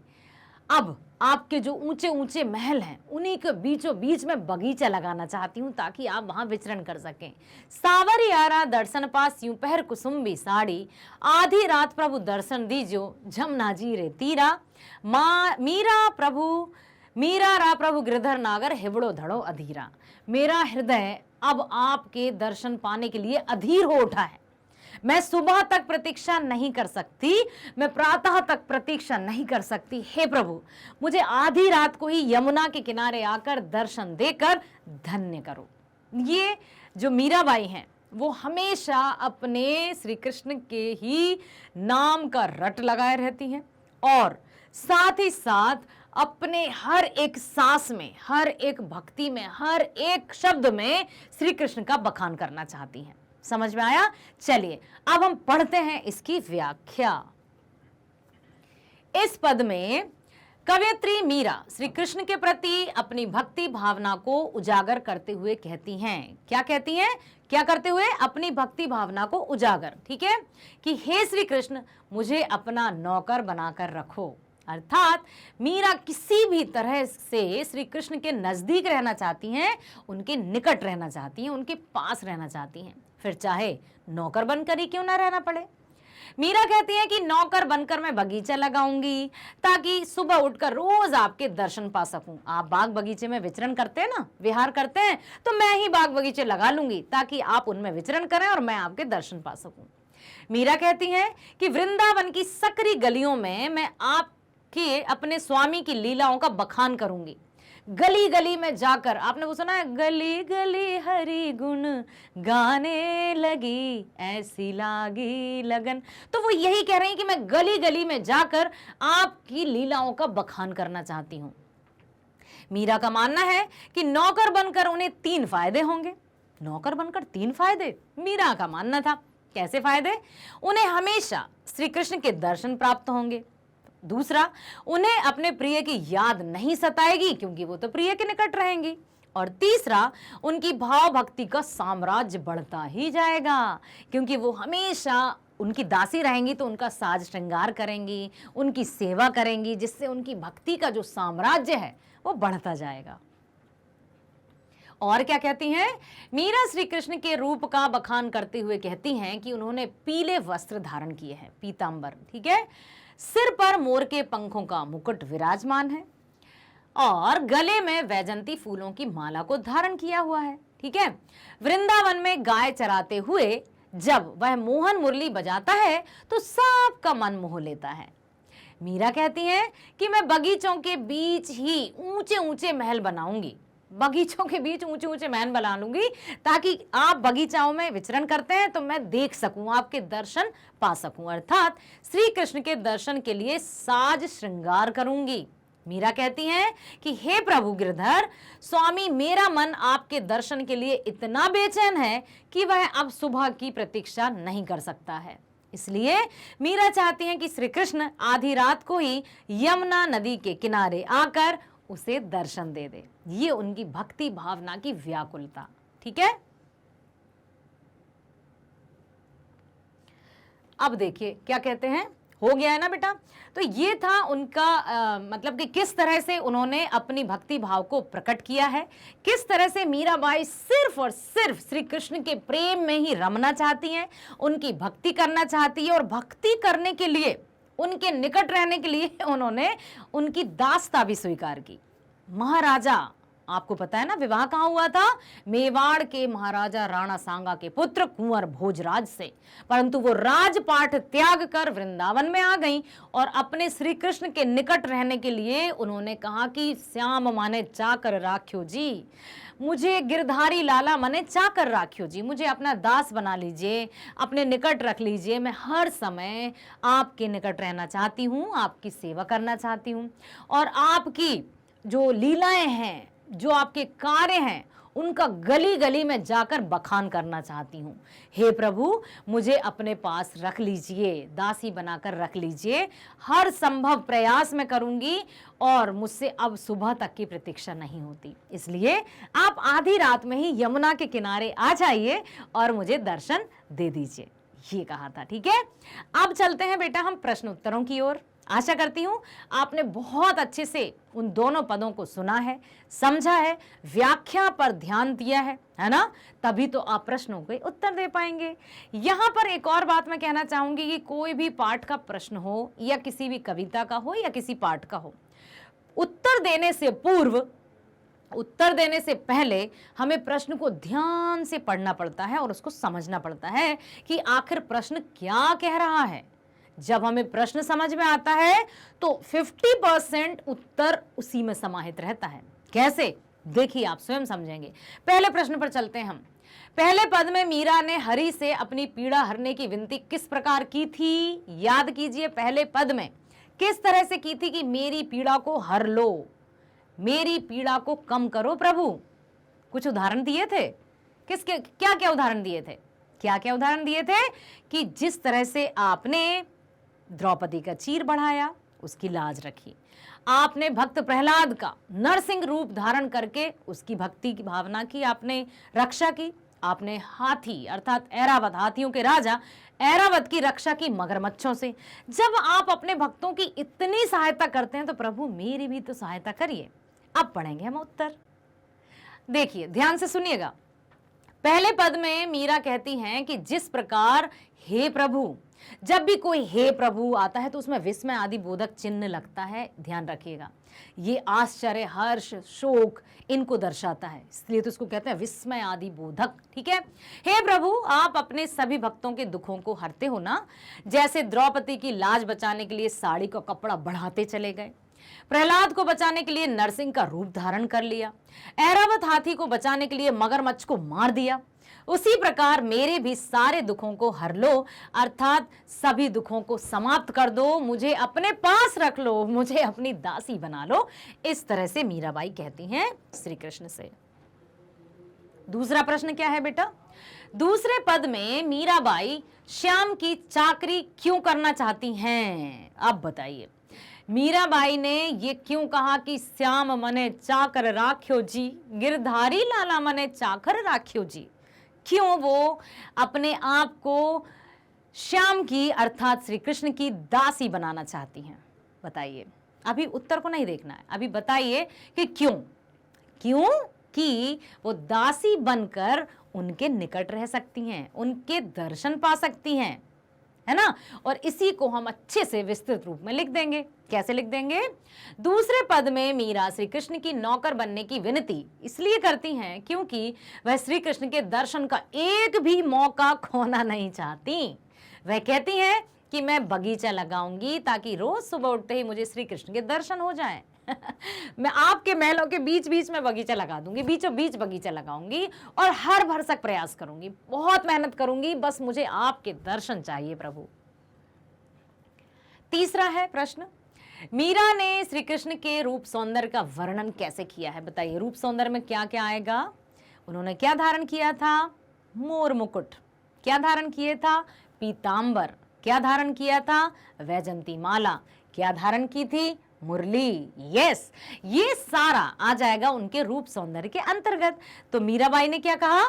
अब आपके जो ऊंचे ऊंचे महल हैं उन्हीं के बीचों बीच में बगीचा लगाना चाहती हूँ ताकि आप वहां विचरण कर सकें। सावरियारा दर्शन पास यूं पहर कुसुम्बी साड़ी। आधी रात प्रभु दर्शन दीजो, जमुना जी रे तीरा। मीरा रा प्रभु गिरधर नागर, हिबड़ो धड़ो अधीरा। मेरा हृदय अब आपके दर्शन पाने के लिए अधीर हो उठा है। मैं सुबह तक प्रतीक्षा नहीं कर सकती, मैं प्रातः तक प्रतीक्षा नहीं कर सकती। हे प्रभु, मुझे आधी रात को ही यमुना के किनारे आकर दर्शन देकर धन्य करो। ये जो मीराबाई हैं वो हमेशा अपने श्री कृष्ण के ही नाम का रट लगाए रहती हैं और साथ ही साथ अपने हर एक सांस में, हर एक भक्ति में, हर एक शब्द में श्री कृष्ण का बखान करना चाहती हैं। समझ में आया? चलिए अब हम पढ़ते हैं इसकी व्याख्या। इस पद में कवयित्री मीरा श्री कृष्ण के प्रति अपनी भक्ति भावना को उजागर करते हुए कहती हैं। क्या कहती हैं? क्या करते हुए? अपनी भक्ति भावना को उजागर, ठीक है, कि हे श्री कृष्ण, मुझे अपना नौकर बनाकर रखो। अर्थात मीरा किसी भी तरह से श्री कृष्ण के नजदीक रहना चाहती हैं, उनके निकट रहना चाहती हैं, उनके पास रहना चाहती हैं, फिर चाहे नौकर बनकर ही क्यों ना रहना पड़े। मीरा कहती है कि नौकर बनकर मैं बगीचा लगाऊंगी ताकि सुबह उठकर रोज आपके दर्शन पा सकूं। आप बाग बगीचे में विचरण करते हैं ना, विहार करते हैं, तो मैं ही बाग बगीचे लगा लूंगी ताकि आप उनमें विचरण करें और मैं आपके दर्शन पा सकूं। मीरा कहती है कि वृंदावन की सकरी गलियों में मैं आपके अपने स्वामी की लीलाओं का बखान करूंगी। गली गली में जाकर, आपने वो सुना है, गली गली हरि गुण गाने लगी ऐसी लागी लगन, तो वो यही कह रही हैं कि मैं गली गली में जाकर आपकी लीलाओं का बखान करना चाहती हूं। मीरा का मानना है कि नौकर बनकर उन्हें 3 फायदे होंगे। नौकर बनकर 3 फायदे मीरा का मानना था। कैसे फायदे? उन्हें हमेशा श्री कृष्ण के दर्शन प्राप्त होंगे। दूसरा, उन्हें अपने प्रिय की याद नहीं सताएगी क्योंकि वो तो प्रिय के निकट रहेंगी। और तीसरा, उनकी भाव भक्ति का साम्राज्य बढ़ता ही जाएगा क्योंकि वो हमेशा उनकी दासी रहेंगी तो उनका साज श्रृंगार करेंगी, उनकी सेवा करेंगी, जिससे उनकी भक्ति का जो साम्राज्य है वो बढ़ता जाएगा। और क्या कहती हैं? मीरा श्री कृष्ण के रूप का बखान करते हुए कहती हैं कि उन्होंने पीले वस्त्र धारण किए हैं, पीतांबर, ठीक है। सिर पर मोर के पंखों का मुकुट विराजमान है और गले में वैजंती फूलों की माला को धारण किया हुआ है, ठीक है। वृंदावन में गाय चराते हुए जब वह मोहन मुरली बजाता है तो सबका मन मोह लेता है। मीरा कहती हैं कि मैं बगीचों के बीच ही ऊंचे ऊंचे महल बनाऊंगी, बगीचों के बीच ऊंचे ऊंचे महल बना लूंगी ताकि आप बगीचाओं में विचरण करते हैं तो मैं देख सकूं, आपके दर्शन पा सकूं, अर्थात श्री कृष्ण के दर्शन के लिए साज श्रृंगार करूंगी। मीरा कहती हैं कि हे प्रभु गिरधर स्वामी, मेरा मन आपके दर्शन के लिए इतना बेचैन है कि वह अब सुबह की प्रतीक्षा नहीं कर सकता है। इसलिए मीरा चाहती हैं कि श्री कृष्ण आधी रात को ही यमुना नदी के किनारे आकर उसे दर्शन दे दे। ये उनकी भक्ति भावना की व्याकुलता, ठीक है। अब देखिए क्या कहते हैं, हो गया है ना बेटा। तो ये था उनका मतलब कि किस तरह से उन्होंने अपनी भक्ति भाव को प्रकट किया है, किस तरह से मीराबाई सिर्फ और सिर्फ श्री कृष्ण के प्रेम में ही रमना चाहती हैं, उनकी भक्ति करना चाहती है और भक्ति करने के लिए, उनके निकट रहने के लिए उन्होंने उनकी दासता भी स्वीकार की। महाराजा, आपको पता है ना विवाह कहाँ हुआ था? मेवाड़ के महाराजा राणा सांगा के पुत्र कुंवर भोजराज से। परंतु वो राजपाट त्याग कर वृंदावन में आ गईं और अपने श्री कृष्ण के निकट रहने के लिए उन्होंने कहा कि श्याम माने चाकर राख्यो जी, मुझे गिरधारी लाला माने चाकर राख्यो जी, मुझे अपना दास बना लीजिए, अपने निकट रख लीजिए, मैं हर समय आपके निकट रहना चाहती हूँ, आपकी सेवा करना चाहती हूँ और आपकी जो लीलाएं हैं, जो आपके कार्य हैं, उनका गली गली में जाकर बखान करना चाहती हूँ। हे प्रभु, मुझे अपने पास रख लीजिए, दासी बनाकर रख लीजिए, हर संभव प्रयास मैं करूंगी और मुझसे अब सुबह तक की प्रतीक्षा नहीं होती। इसलिए आप आधी रात में ही यमुना के किनारे आ जाइए और मुझे दर्शन दे दीजिए, ये कहा था, ठीक है। अब चलते हैं बेटा हम प्रश्न उत्तरों की ओर। आशा करती हूं आपने बहुत अच्छे से उन दोनों पदों को सुना है, समझा है, व्याख्या पर ध्यान दिया है ना? तभी तो आप प्रश्नों के उत्तर दे पाएंगे। यहां पर एक और बात मैं कहना चाहूंगी कि कोई भी पाठ का प्रश्न हो या किसी भी कविता का हो या किसी पाठ का हो, उत्तर देने से पूर्व, उत्तर देने से पहले हमें प्रश्न को ध्यान से पढ़ना पड़ता है और उसको समझना पड़ता है कि आखिर प्रश्न क्या कह रहा है। जब हमें प्रश्न समझ में आता है तो 50% उत्तर उसी में समाहित रहता है। कैसे? देखिए, आप स्वयं समझेंगे। पहले प्रश्न पर चलते हैं हम। पहले पद में मीरा ने हरि से अपनी पीड़ा हरने की विनती किस प्रकार की थी? याद कीजिए, पहले पद में किस तरह से की थी कि मेरी पीड़ा को हर लो, मेरी पीड़ा को कम करो प्रभु। कुछ उदाहरण दिए थे, किसके क्या क्या उदाहरण दिए थे? क्या क्या उदाहरण दिए थे कि जिस तरह से आपने द्रौपदी का चीर बढ़ाया, उसकी लाज रखी, आपने भक्त प्रहलाद का नरसिंह रूप धारण करके उसकी भक्ति की भावना की, आपने रक्षा की, आपने हाथी अर्थात ऐरावत, हाथियों के राजा ऐरावत की रक्षा की मगरमच्छों से। जब आप अपने भक्तों की इतनी सहायता करते हैं तो प्रभु मेरी भी तो सहायता करिए। अब पढ़ेंगे हम उत्तर। देखिए, ध्यान से सुनिएगा। पहले पद में मीरा कहती हैं कि जिस प्रकार हे प्रभु, जब भी कोई हे प्रभु आता है तो उसमें विस्मय आदि बोधक चिन्ह लगता है, ध्यान रखिएगा। ये आश्चर्य, हर्ष, शोक इनको दर्शाता है, इसलिए तो इसको कहते हैं विस्मय आदि बोधक, ठीक है। हे प्रभु, आप अपने सभी भक्तों के दुखों को हरते हो ना। जैसे द्रौपदी की लाज बचाने के लिए साड़ी का कपड़ा बढ़ाते चले गए, प्रहलाद को बचाने के लिए नरसिंह का रूप धारण कर लिया, ऐरावत हाथी को बचाने के लिए मगरमच्छ को मार दिया, उसी प्रकार मेरे भी सारे दुखों को हर लो, अर्थात सभी दुखों को समाप्त कर दो, मुझे अपने पास रख लो, मुझे अपनी दासी बना लो। इस तरह से मीराबाई कहती हैं श्री कृष्ण से। दूसरा प्रश्न क्या है बेटा? दूसरे पद में मीराबाई श्याम की चाकरी क्यों करना चाहती हैं? अब बताइए, मीराबाई ने ये क्यों कहा कि श्याम मने चाकर राख्यो जी, गिरधारी लाला मने चाकर राख्यो जी? क्यों वो अपने आप को श्याम की अर्थात श्री कृष्ण की दासी बनाना चाहती हैं? बताइए। अभी उत्तर को नहीं देखना है, अभी बताइए कि क्यों। क्यों कि वो दासी बनकर उनके निकट रह सकती हैं, उनके दर्शन पा सकती हैं, है ना। और इसी को हम अच्छे से विस्तृत रूप में लिख देंगे। कैसे लिख देंगे? दूसरे पद में मीरा श्री कृष्ण की नौकर बनने की विनती इसलिए करती हैं क्योंकि वह श्री कृष्ण के दर्शन का एक भी मौका खोना नहीं चाहती। वह कहती हैं कि मैं बगीचा लगाऊंगी ताकि रोज सुबह उठते ही मुझे श्री कृष्ण के दर्शन हो जाएं। मैं आपके महलों के बीच बीच में बगीचा लगा दूंगी, बीचों बीच बगीचा लगाऊंगी और हर भरसक प्रयास करूंगी, बहुत मेहनत करूंगी, बस मुझे आपके दर्शन चाहिए प्रभु। तीसरा है प्रश्न, मीरा ने श्री कृष्ण के रूप सौंदर्य का वर्णन कैसे किया है? बताइए, रूप सौंदर्य में क्या क्या आएगा? उन्होंने क्या धारण किया था? मोर मुकुट। क्या धारण किए था? पीतांबर। क्या धारण किया था? वैजंती माला। क्या धारण की थी? मुरली। यस, ये सारा आ जाएगा उनके रूप सौंदर्य के अंतर्गत। तो मीराबाई ने क्या कहा?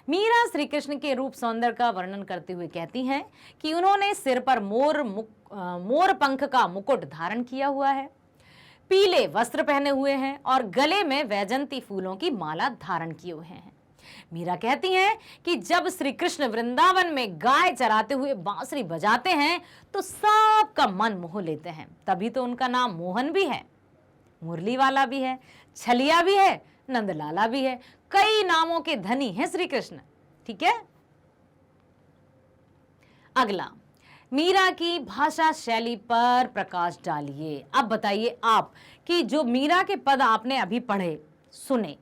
मीरा श्री कृष्ण के रूप सौंदर्य का वर्णन करते हुए कहती हैं कि उन्होंने सिर पर मोर पंख का मुकुट धारण किया हुआ है, पीले वस्त्र पहने हुए हैं और गले में वैजंती फूलों की माला धारण किए हुए हैं। मीरा कहती हैं कि जब श्री कृष्ण वृंदावन में गाय चराते हुए बांसुरी बजाते हैं तो सबका मन मोह लेते हैं। तभी तो उनका नाम मोहन भी है, मुरली वाला भी है, छलिया भी है, नंदलाला भी है। कई नामों के धनी हैं श्री कृष्ण। ठीक है। अगला, मीरा की भाषा शैली पर प्रकाश डालिए। अब बताइए आप कि जो मीरा के पद आपने अभी पढ़े सुने,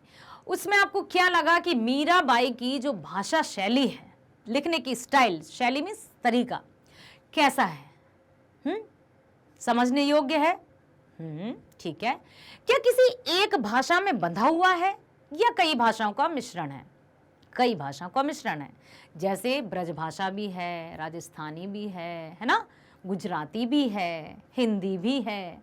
उसमें आपको क्या लगा कि मीराबाई की जो भाषा शैली है, लिखने की स्टाइल, शैली में तरीका कैसा है? समझने योग्य है? ठीक है। क्या किसी एक भाषा में बंधा हुआ है या कई भाषाओं का मिश्रण है? कई भाषाओं का मिश्रण है। जैसे ब्रज भाषा भी है, राजस्थानी भी है ना, गुजराती भी है, हिंदी भी है।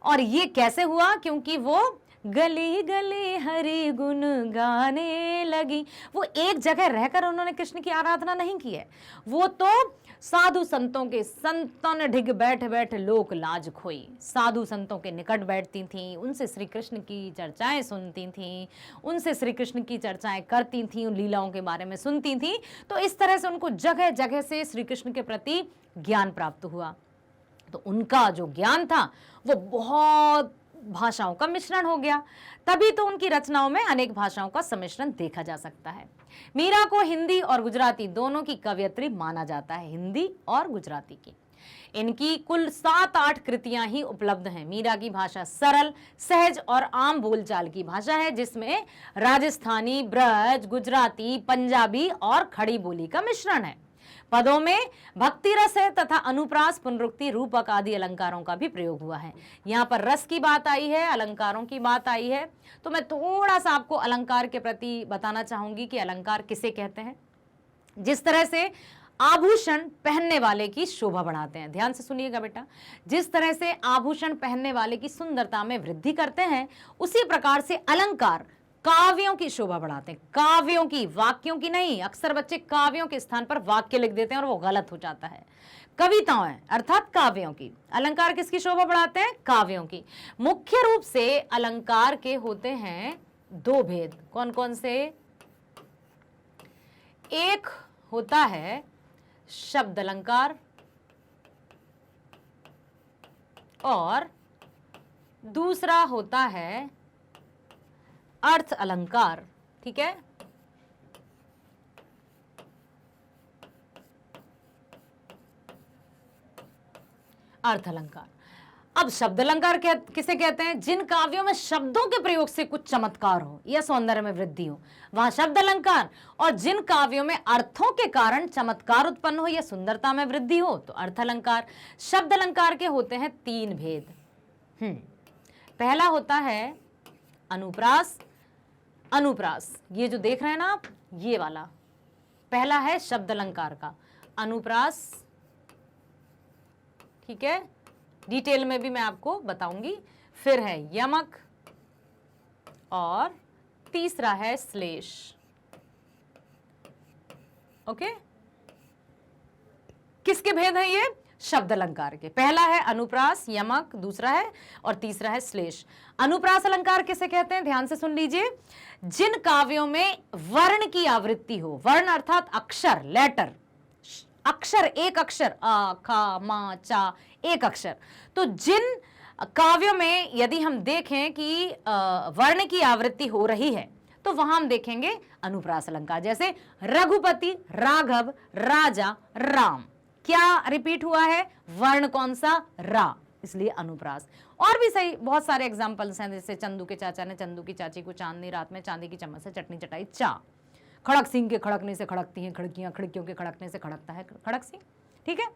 और ये कैसे हुआ? क्योंकि वो गली गली हरि गुण गाने लगी, वो एक जगह रहकर उन्होंने कृष्ण की आराधना नहीं की है। वो तो साधु संतों के संतन ढिग बैठ बैठ लोक लाज खोई, साधु संतों के निकट बैठती थीं, उनसे श्री कृष्ण की चर्चाएं सुनती थीं, उनसे श्री कृष्ण की चर्चाएं करती थीं, उन लीलाओं के बारे में सुनती थीं। तो इस तरह से उनको जगह जगह से श्री कृष्ण के प्रति ज्ञान प्राप्त हुआ। तो उनका जो ज्ञान था वो बहुत भाषाओं का मिश्रण हो गया। तभी तो उनकी रचनाओं में अनेक भाषाओं का सम्मिश्रण देखा जा सकता है। मीरा को हिंदी और गुजराती दोनों की कवयित्री माना जाता है, हिंदी और गुजराती की। इनकी कुल 7-8 कृतियां ही उपलब्ध हैं। मीरा की भाषा सरल, सहज और आम बोलचाल की भाषा है, जिसमें राजस्थानी, ब्रज, गुजराती, पंजाबी और खड़ी बोली का मिश्रण है। पदों में भक्ति रस है तथा अनुप्रास, पुनरुक्ति, रूपक आदि अलंकारों का भी प्रयोग हुआ है। यहाँ पर रस की बात आई है, अलंकारों की बात आई है। तो मैं थोड़ा सा आपको अलंकार के प्रति बताना चाहूंगी कि अलंकार किसे कहते हैं। जिस तरह से आभूषण पहनने वाले की शोभा बढ़ाते हैं, ध्यान से सुनिएगा बेटा, जिस तरह से आभूषण पहनने वाले की सुंदरता में वृद्धि करते हैं, उसी प्रकार से अलंकार काव्यों की शोभा बढ़ाते हैं। काव्यों की, वाक्यों की नहीं। अक्सर बच्चे काव्यों के स्थान पर वाक्य लिख देते हैं और वो गलत हो जाता है। कविताओं है अर्थात काव्यों की। अलंकार किसकी शोभा बढ़ाते हैं? काव्यों की। मुख्य रूप से अलंकार के होते हैं 2 भेद। कौन कौन से? एक होता है शब्द अलंकार और दूसरा होता है अर्थ अलंकार। ठीक है। अर्थ अलंकार। अब शब्द अलंकार किसे कहते हैं? जिन काव्यों में शब्दों के प्रयोग से कुछ चमत्कार हो या सौंदर्य में वृद्धि हो, वहां शब्द अलंकार। और जिन काव्यों में अर्थों के कारण चमत्कार उत्पन्न हो या सुंदरता में वृद्धि हो, तो अर्थ अलंकार। शब्द अलंकार के होते हैं 3 भेद। पहला होता है अनुप्रास। अनुप्रास, ये जो देख रहे हैं ना आप, ये वाला पहला है शब्द अलंकार का, अनुप्रास। ठीक है, डिटेल में भी मैं आपको बताऊंगी। फिर है यमक और तीसरा है श्लेष। ओके, किसके भेद हैं ये? शब्द अलंकार के। पहला है अनुप्रास, यमक, दूसरा है और तीसरा है श्लेष। अनुप्रास अलंकार किसे कहते हैं, ध्यान से सुन लीजिए। जिन काव्यों में वर्ण की आवृत्ति हो, वर्ण अर्थात अक्षर, लेटर, अक्षर, एक अक्षर, आ, खा, मा, चा, एक अक्षर। तो जिन काव्यों में यदि हम देखें कि वर्ण की आवृत्ति हो रही है तो वहां हम देखेंगे अनुप्रास अलंकार। जैसे रघुपति, राघव, राजा, राम, क्या रिपीट हुआ है, वर्ण कौन सा, रा, इसलिए अनुप्रास। और भी सही बहुत सारे एग्जांपल्स हैं, जैसे चंदू के चाचा ने चंदू की चाची को चांदनी रात में चांदी की चम्मच से चटनी चटाई, चा। खड़क सिंह के खड़कने से खड़कती हैं खिड़कियां, खिड़कियों के खड़कने से खड़कता है खड़क सिंह। ठीक है,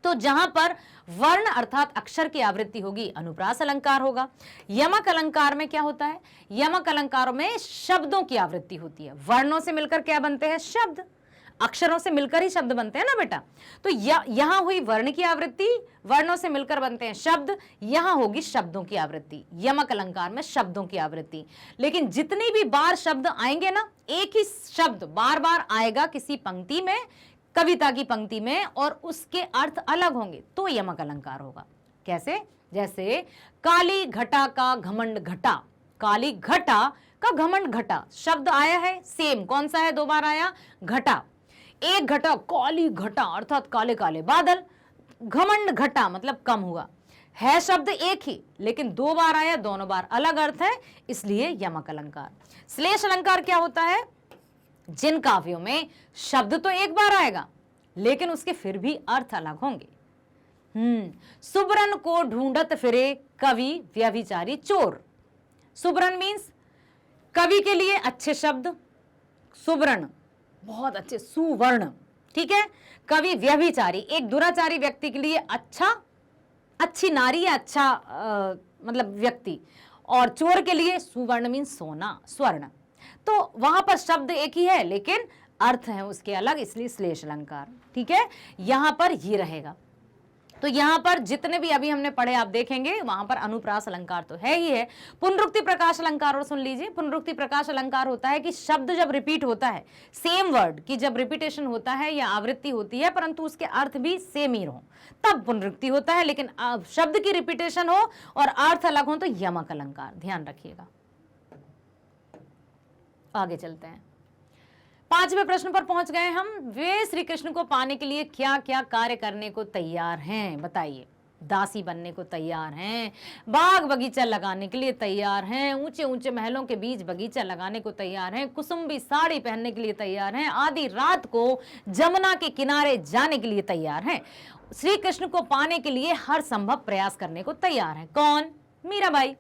तो जहां पर वर्ण अर्थात अक्षर की आवृत्ति होगी अनुप्रास अलंकार होगा। यमक अलंकार में क्या होता है, यमक अलंकारों में शब्दों की आवृत्ति होती है। वर्णों से मिलकर क्या बनते हैं, शब्द, अक्षरों से मिलकर ही शब्द बनते हैं ना बेटा। तो यहां हुई वर्ण की आवृत्ति, वर्णों से मिलकर बनते हैं शब्द, यहां होगी शब्दों की आवृत्ति। यमक अलंकार में शब्दों की आवृत्ति। लेकिन जितनी भी बार शब्द आएंगे ना, एक ही शब्द बार बार आएगा किसी पंक्ति में, कविता की पंक्ति में, और उसके अर्थ अलग होंगे, तो यमक अलंकार होगा। कैसे, जैसे काली घटा का घमंड घटा, काली घटा का घमंड घटा, शब्द आया है सेम, कौन सा है, दो बार आया, घटा। एक घटा, काली घटा अर्थात काले काले बादल, घमंड घटा मतलब कम हुआ, है शब्द एक ही लेकिन दो बार आया, दोनों बार अलग अर्थ है, इसलिए यमक अलंकार। श्लेष अलंकार क्या होता है, जिन काव्यों में शब्द तो एक बार आएगा लेकिन उसके फिर भी अर्थ अलग होंगे। सुबरन को ढूंढत फिरे कवि व्यभिचारी चोर। सुबरन मीन्स कवि के लिए अच्छे शब्द, सुबरन बहुत अच्छे, सुवर्ण, ठीक है। कवि व्यभिचारी, एक दुराचारी व्यक्ति के लिए अच्छा, अच्छी नारी या अच्छा मतलब व्यक्ति, और चोर के लिए सुवर्ण मीन्स सोना, स्वर्ण। तो वहां पर शब्द एक ही है लेकिन अर्थ है उसके अलग, इसलिए श्लेष अलंकार। ठीक है, यहां पर ये रहेगा। तो यहां पर जितने भी अभी हमने पढ़े आप देखेंगे वहां पर अनुप्रास अलंकार तो है ही है। पुनरुक्ति प्रकाश अलंकार और सुन लीजिए। पुनरुक्ति प्रकाश अलंकार होता है कि शब्द जब रिपीट होता है, सेम वर्ड की जब रिपीटेशन होता है या आवृत्ति होती है परंतु उसके अर्थ भी सेम ही हो, तब पुनरुक्ति होता है। लेकिन शब्द की रिपीटेशन हो और अर्थ अलग हो तो यमक अलंकार, ध्यान रखिएगा। आगे चलते हैं, 5वें प्रश्न पर पहुंच गए हम। वे श्री कृष्ण को पाने के लिए क्या क्या कार्य करने को तैयार हैं, बताइए। दासी बनने को तैयार हैं, बाग बगीचा लगाने के लिए तैयार हैं, ऊंचे ऊंचे महलों के बीच बगीचा लगाने को तैयार हैं, कुसुम्बी साड़ी पहनने के लिए तैयार हैं, आधी रात को जमुना के किनारे जाने के लिए तैयार हैं। श्री कृष्ण को पाने के लिए हर संभव प्रयास करने को तैयार है। कौन, मीराबाई।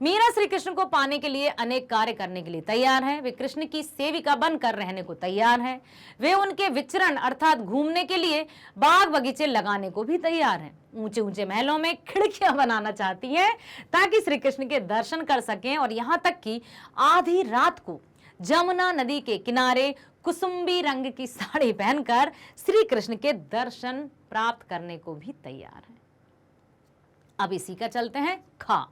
मीरा श्री कृष्ण को पाने के लिए अनेक कार्य करने के लिए तैयार है। वे कृष्ण की सेविका बनकर रहने को तैयार है। वे उनके विचरण अर्थात घूमने के लिए बाग बगीचे लगाने को भी तैयार हैं। ऊंचे ऊंचे महलों में खिड़कियां बनाना चाहती हैं ताकि श्री कृष्ण के दर्शन कर सकें, और यहाँ तक कि आधी रात को जमुना नदी के किनारे कुसुम्बी रंग की साड़ी पहनकर श्री कृष्ण के दर्शन प्राप्त करने को भी तैयार है। अब इसी का चलते हैं खा,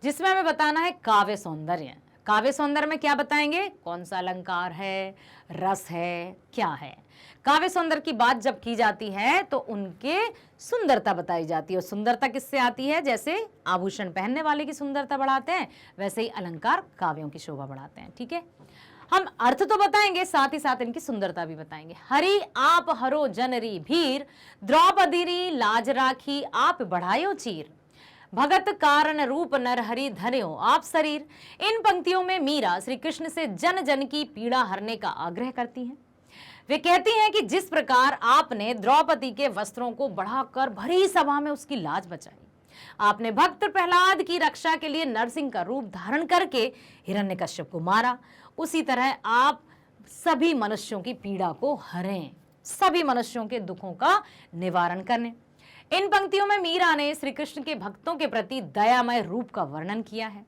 जिसमें हमें बताना है काव्य सौंदर्य। काव्य सौंदर्य में क्या बताएंगे, कौन सा अलंकार है, रस है, क्या है। काव्य सौंदर्य की बात जब की जाती है तो उनके सुंदरता बताई जाती है। और सुंदरता किससे आती है, जैसे आभूषण पहनने वाले की सुंदरता बढ़ाते हैं वैसे ही अलंकार काव्यों की शोभा बढ़ाते हैं। ठीक है, हम अर्थ तो बताएंगे साथ ही साथ इनकी सुंदरता भी बताएंगे। हरि आप हरो जनरी भीर, द्रौपदी लाज राखी आप बढ़ायो चीर, भगत कारण रूप नरहरि धन्यो आप शरीर। इन पंक्तियों में मीरा श्री कृष्ण से जन जन की पीड़ा हरने का आग्रह करती हैं। वे कहती हैं कि जिस प्रकार आपने द्रौपदी के वस्त्रों को बढ़ाकर भरी सभा में उसकी लाज बचाई, आपने भक्त प्रहलाद की रक्षा के लिए नरसिंह का रूप धारण करके हिरण्यकश्यप को मारा, उसी तरह आप सभी मनुष्यों की पीड़ा को हरें, सभी मनुष्यों के दुखों का निवारण करें। इन पंक्तियों में मीरा ने श्री कृष्ण के भक्तों के प्रति दयामय रूप का वर्णन किया है।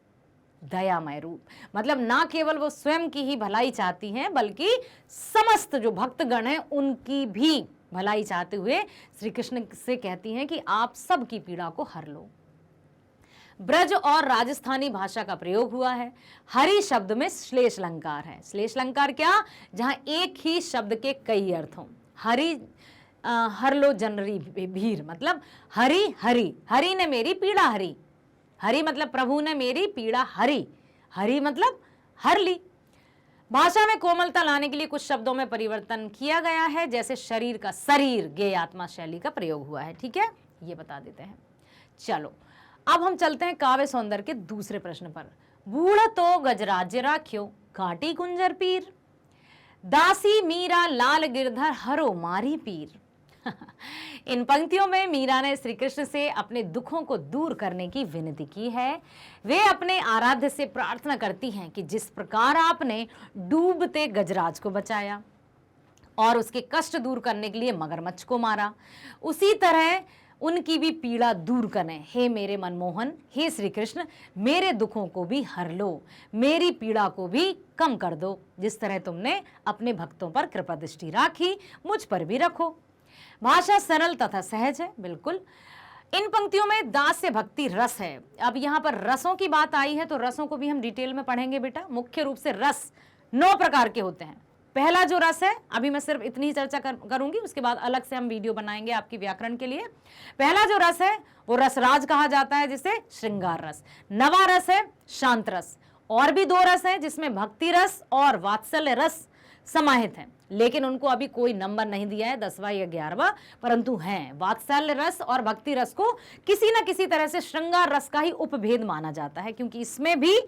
दयामय रूप मतलब ना केवल वो स्वयं की ही भलाई चाहती हैं बल्कि समस्त जो भक्तगण हैं उनकी भी भलाई चाहते हुए श्री कृष्ण से कहती हैं कि आप सबकी पीड़ा को हर लो। ब्रज और राजस्थानी भाषा का प्रयोग हुआ है। हरि शब्द में श्लेष अलंकार है। श्लेष अलंकार क्या, जहां एक ही शब्द के कई अर्थ हों। हरि हर लो जनरी भीर, मतलब हरि हरि, हरि ने मेरी पीड़ा हरी, हरि मतलब प्रभु ने मेरी पीड़ा हरी, हरि मतलब हर ली। भाषा में कोमलता लाने के लिए कुछ शब्दों में परिवर्तन किया गया है, जैसे शरीर का शरीर गेयात्मा शैली का प्रयोग हुआ है। ठीक है, ये बता देते हैं। चलो अब हम चलते हैं काव्य सौंदर्य के दूसरे प्रश्न पर। बूढ़ तो गजराज्य राख्यो, काटी कुंजर पीर, दासी मीरा लाल गिरधर हरो मारी पीर। इन पंक्तियों में मीरा ने श्री कृष्ण से अपने दुखों को दूर करने की विनती की है। वे अपने आराध्य से प्रार्थना करती हैं कि जिस प्रकार आपने डूबते गजराज को बचाया और उसके कष्ट दूर करने के लिए मगरमच्छ को मारा, उसी तरह उनकी भी पीड़ा दूर करें। हे मेरे मनमोहन, हे श्री कृष्ण, मेरे दुखों को भी हर लो, मेरी पीड़ा को भी कम कर दो। जिस तरह तुमने अपने भक्तों पर कृपा दृष्टि राखी, मुझ पर भी रखो। भाषा सरल तथा सहज है, बिल्कुल। इन पंक्तियों में दास्य भक्ति रस है। अब यहाँ पर रसों की बात आई है तो रसों को भी हम डिटेल में पढ़ेंगे बेटा। मुख्य रूप से रस 9 प्रकार के होते हैं। पहला जो रस है, अभी मैं सिर्फ इतनी ही चर्चा करूंगी, उसके बाद अलग से हम वीडियो बनाएंगे आपकी व्याकरण के लिए। पहला जो रस है वो रसराज कहा जाता है, जिसे श्रृंगार रस। नवा रस है शांत रस। और भी 2 रस है जिसमें भक्ति रस और वात्सल्य रस समाहित है, लेकिन उनको अभी कोई नंबर नहीं दिया है, 10वां या 11वां, परंतु हैं। वात्सल्य रस और भक्ति रस को किसी न किसी तरह से श्रृंगार रस का ही उपभेद माना जाता है, क्योंकि इसमें भी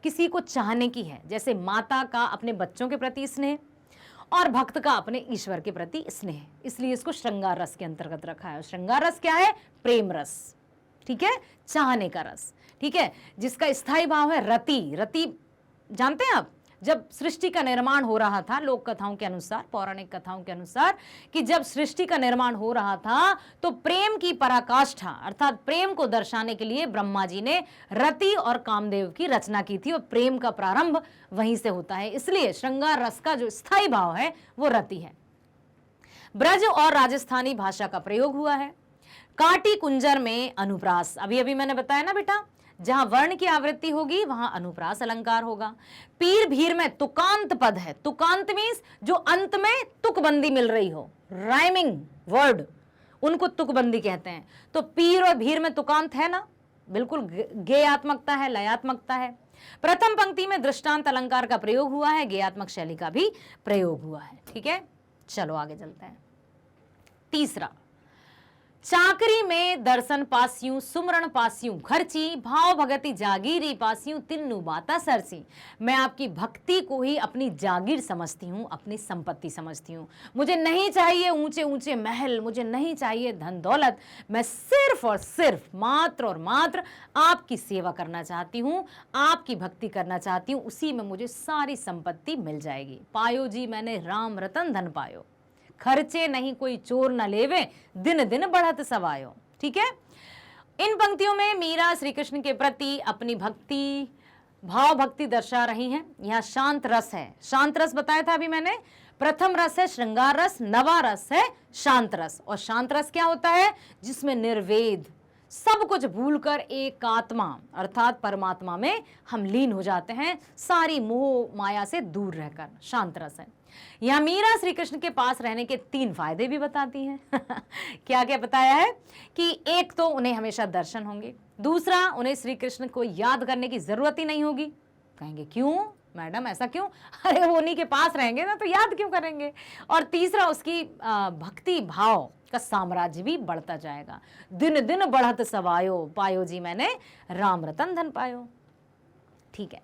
किसी को चाहने की है, जैसे माता का अपने बच्चों के प्रति स्नेह और भक्त का अपने ईश्वर के प्रति स्नेह, इसलिए इसको श्रृंगार रस के अंतर्गत रखा है। श्रृंगार रस क्या है? प्रेम रस, ठीक है, चाहने का रस, ठीक है, जिसका स्थायी भाव है रति। रति जानते हैं आप? जब सृष्टि का निर्माण हो रहा था, लोक कथाओं के अनुसार, पौराणिक कथाओं के अनुसार, कि जब सृष्टि का निर्माण हो रहा था तो प्रेम की पराकाष्ठा अर्थात प्रेम को दर्शाने के लिए ब्रह्मा जी ने रति और कामदेव की रचना की थी, और प्रेम का प्रारंभ वहीं से होता है। इसलिए श्रृंगार रस का जो स्थायी भाव है वो रति है। ब्रज और राजस्थानी भाषा का प्रयोग हुआ है। काटी कुंजर में अनुप्रास, अभी अभी मैंने बताया ना बेटा, जहां वर्ण की आवृत्ति होगी वहां अनुप्रास अलंकार होगा। पीर भीर में तुकांत पद है। तुकांत मीन्स जो अंत में तुकबंदी मिल रही हो, राइमिंग वर्ड, उनको तुकबंदी कहते हैं। तो पीर और भीर में तुकांत है ना, बिल्कुल गेयात्मकता है, लयात्मकता है। प्रथम पंक्ति में दृष्टांत अलंकार का प्रयोग हुआ है, गेयात्मक शैली का भी प्रयोग हुआ है। ठीक है, चलो आगे चलते हैं। तीसरा, चाकरी में दर्शन पासियूं, सुमरण पासियूं खर्ची, भाव भगति जागीरी पासियूं, तिन्नु बाता सरसी। मैं आपकी भक्ति को ही अपनी जागीर समझती हूँ, अपनी संपत्ति समझती हूँ। मुझे नहीं चाहिए ऊंचे ऊंचे महल, मुझे नहीं चाहिए धन दौलत, मैं सिर्फ और सिर्फ, मात्र और मात्र आपकी सेवा करना चाहती हूँ, आपकी भक्ति करना चाहती हूँ, उसी में मुझे सारी संपत्ति मिल जाएगी। पायो जी मैंने राम रतन धन पायो, खर्चे नहीं कोई चोर न लेवे, दिन दिन बढ़त सवायो। ठीक है, इन पंक्तियों में मीरा श्री कृष्ण के प्रति अपनी भक्ति, भाव भक्ति दर्शा रही हैं। यहाँ शांत रस है, शांत रस बताया था अभी मैंने। प्रथम रस है श्रृंगार रस, नवा रस है शांत रस। और शांत रस क्या होता है? जिसमें निर्वेद, सब कुछ भूलकर एकात्मा अर्थात परमात्मा में हम लीन हो जाते हैं, सारी मोह माया से दूर रहकर, शांत रस है। यहाँ मीरा श्री कृष्ण के पास रहने के 3 फायदे भी बताती हैं। क्या क्या बताया है कि एक तो उन्हें हमेशा दर्शन होंगे, दूसरा उन्हें श्री कृष्ण को याद करने की जरूरत ही नहीं होगी। कहेंगे क्यों मैडम, ऐसा क्यों? अरे वो उन्हीं के पास रहेंगे ना, तो याद क्यों करेंगे? और तीसरा, उसकी भक्ति भाव का साम्राज्य भी बढ़ता जाएगा। दिन दिन बढ़त सवायो, पायो जी मैंने राम रतन धन पायो। ठीक है,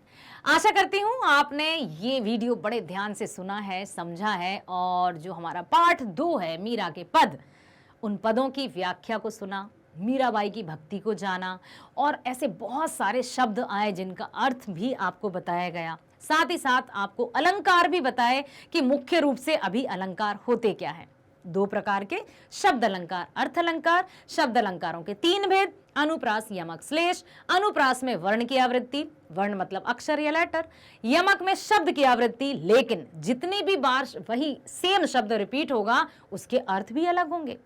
आशा करती हूँ आपने ये वीडियो बड़े ध्यान से सुना है, समझा है, और जो हमारा पाठ 2 है मीरा के पद, उन पदों की व्याख्या को सुना, मीराबाई की भक्ति को जाना, और ऐसे बहुत सारे शब्द आए जिनका अर्थ भी आपको बताया गया। साथ ही साथ आपको अलंकार भी बताए कि मुख्य रूप से अभी अलंकार होते क्या है। 2 प्रकार के शब्द अलंकार, अर्थ अलंकार। शब्द अलंकारों के 3 भेद, अनुप्रास, यमक, श्लेष। अनुप्रास में वर्ण की आवृत्ति, वर्ण मतलब अक्षर या लेटर। यमक में शब्द की आवृत्ति, लेकिन जितनी भी बार वही सेम शब्द रिपीट होगा उसके अर्थ भी अलग होंगे।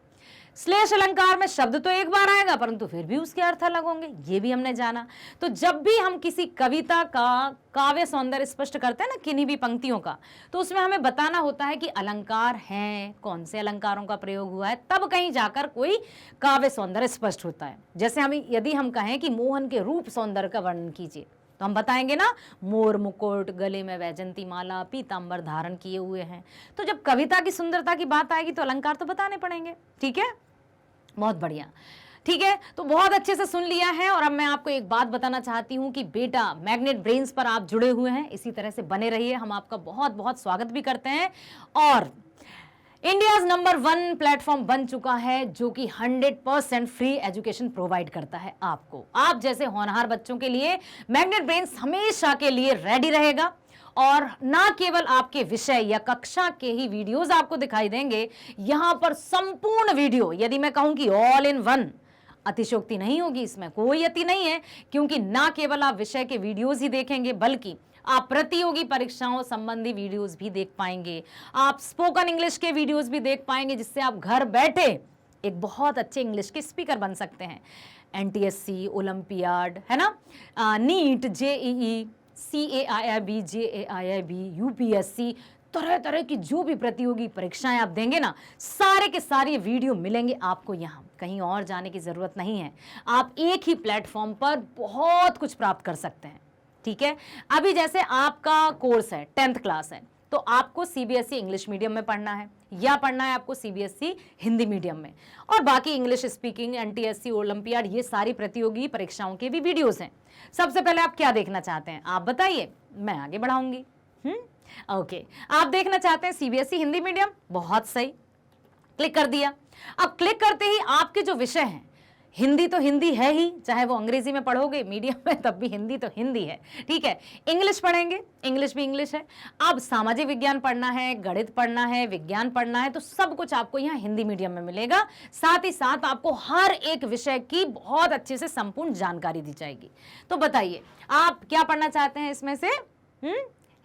श्लेष अलंकार में शब्द तो एक बार आएगा परंतु फिर भी उसके अर्थ अलग होंगे, ये भी हमने जाना। तो जब भी हम किसी कविता का काव्य सौंदर्य स्पष्ट करते हैं ना, किन्हीं भी पंक्तियों का, तो उसमें हमें बताना होता है कि अलंकार हैं, कौन से अलंकारों का प्रयोग हुआ है, तब कहीं जाकर कोई काव्य सौंदर्य स्पष्ट होता है। जैसे यदि हम कहें कि मोहन के रूप सौंदर्य का वर्णन कीजिए, तो हम बताएंगे ना, मोर मुकुट, गले में वैजंती माला, पीतांबर धारण किए हुए हैं। तो जब कविता की सुंदरता की बात आएगी तो अलंकार तो बताने पड़ेंगे। ठीक है, बहुत बढ़िया। ठीक है, तो बहुत अच्छे से सुन लिया है। और अब मैं आपको एक बात बताना चाहती हूं कि बेटा, मैग्नेट ब्रेन्स पर आप जुड़े हुए हैं, इसी तरह से बने रहिए। हम आपका बहुत बहुत स्वागत भी करते हैं। और इंडियाज नंबर 1 प्लेटफॉर्म बन चुका है जो कि 100% फ्री एजुकेशन प्रोवाइड करता है आपको। आप जैसे होनहार बच्चों के लिए मैग्नेट ब्रेन्स हमेशा के लिए रेडी रहेगा। और ना केवल आपके विषय या कक्षा के ही वीडियोस आपको दिखाई देंगे, यहां पर संपूर्ण वीडियो, यदि मैं कहूं कि ऑल इन वन, अतिशयोक्ति नहीं होगी, इसमें कोई अति नहीं है, क्योंकि ना केवल आप विषय के वीडियोस ही देखेंगे बल्कि आप प्रतियोगी परीक्षाओं संबंधी वीडियोस भी देख पाएंगे, आप स्पोकन इंग्लिश के वीडियोस भी देख पाएंगे, जिससे आप घर बैठे एक बहुत अच्छे इंग्लिश के स्पीकर बन सकते हैं। एनटीएससी, ओलंपियाड, है ना, NEET, JEE, CAIIB, JAIIB, UPSC, तरह तरह की जो भी प्रतियोगी परीक्षाएं आप देंगे ना, सारे के सारे वीडियो मिलेंगे आपको यहाँ, कहीं और जाने की जरूरत नहीं है। आप एक ही प्लेटफॉर्म पर बहुत कुछ प्राप्त कर सकते हैं। ठीक है, अभी जैसे आपका कोर्स है, 10th क्लास है, तो आपको CBSE इंग्लिश मीडियम में पढ़ना है या पढ़ना है आपको CBSE हिंदी मीडियम में, और बाकी इंग्लिश स्पीकिंग, NTSC, ओलंपियाड, ये सारी प्रतियोगी परीक्षाओं के भी वीडियोस हैं। सबसे पहले आप क्या देखना चाहते हैं, आप बताइए, मैं आगे बढ़ाऊंगी। ओके, आप देखना चाहते हैं CBSE हिंदी मीडियम, बहुत सही, क्लिक कर दिया। अब क्लिक करते ही आपके जो विषय हैं, हिंदी तो हिंदी है ही, चाहे वो अंग्रेजी में पढ़ोगे मीडियम में, तब भी हिंदी तो हिंदी है। ठीक है, इंग्लिश पढ़ेंगे, इंग्लिश भी इंग्लिश है। अब सामाजिक विज्ञान पढ़ना है, गणित पढ़ना है, विज्ञान पढ़ना है, तो सब कुछ आपको यहाँ हिंदी मीडियम में मिलेगा। साथ ही साथ आपको हर एक विषय की बहुत अच्छे से संपूर्ण जानकारी दी जाएगी। तो बताइए, आप क्या पढ़ना चाहते हैं इसमें से?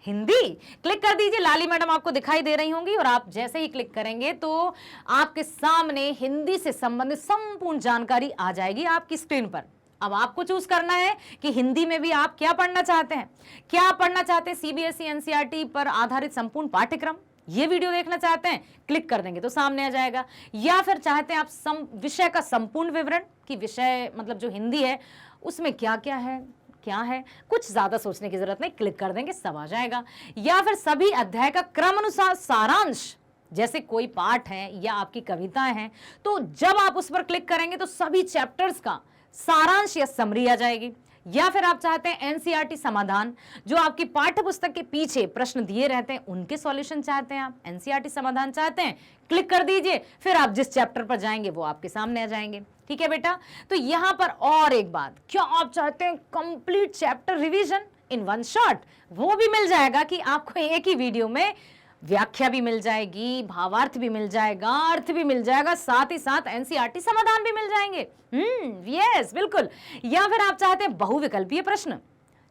हिंदी, क्लिक कर दीजिए। लाली मैडम आपको दिखाई दे रही होंगी, और आप जैसे ही क्लिक करेंगे तो आपके सामने हिंदी से संबंधित संपूर्ण जानकारी आ जाएगी आपकी स्क्रीन पर। अब आपको चूज करना है कि हिंदी में भी आप क्या पढ़ना चाहते हैं। क्या पढ़ना चाहते हैं? CBSE NCERT पर आधारित संपूर्ण पाठ्यक्रम, ये वीडियो देखना चाहते हैं, क्लिक कर देंगे तो सामने आ जाएगा। या फिर चाहते हैं आप विषय का संपूर्ण विवरण, कि विषय मतलब जो हिंदी है उसमें क्या क्या है, क्या है, कुछ ज्यादा सोचने की जरूरत नहीं, क्लिक कर देंगे सब आ जाएगा। या फिर सभी अध्याय का क्रम अनुसार सारांश, जैसे कोई पाठ है या आपकी कविताएं हैं, तो जब आप उस पर क्लिक करेंगे तो सभी चैप्टर्स का सारांश या समरी आ जाएगी। या फिर आप चाहते हैं NCERT समाधान, जो आपकी पाठ्य पुस्तक के पीछे प्रश्न दिए रहते हैं उनके सॉल्यूशन चाहते हैं, आप NCERT समाधान चाहते हैं, क्लिक कर दीजिए, फिर आप जिस चैप्टर पर जाएंगे वो आपके सामने आ जाएंगे। ठीक है बेटा, तो यहां पर और एक बात, क्या आप चाहते हैं complete chapter revision in one shot? वो भी मिल जाएगा कि आपको एक ही वीडियो में व्याख्या भी मिल जाएगी, भावार्थ भी मिल जाएगा, अर्थ भी मिल जाएगा, साथ ही साथ NCERT समाधान भी मिल जाएंगे। यस, बिल्कुल। या फिर आप चाहते हैं बहुविकल्पीय प्रश्न,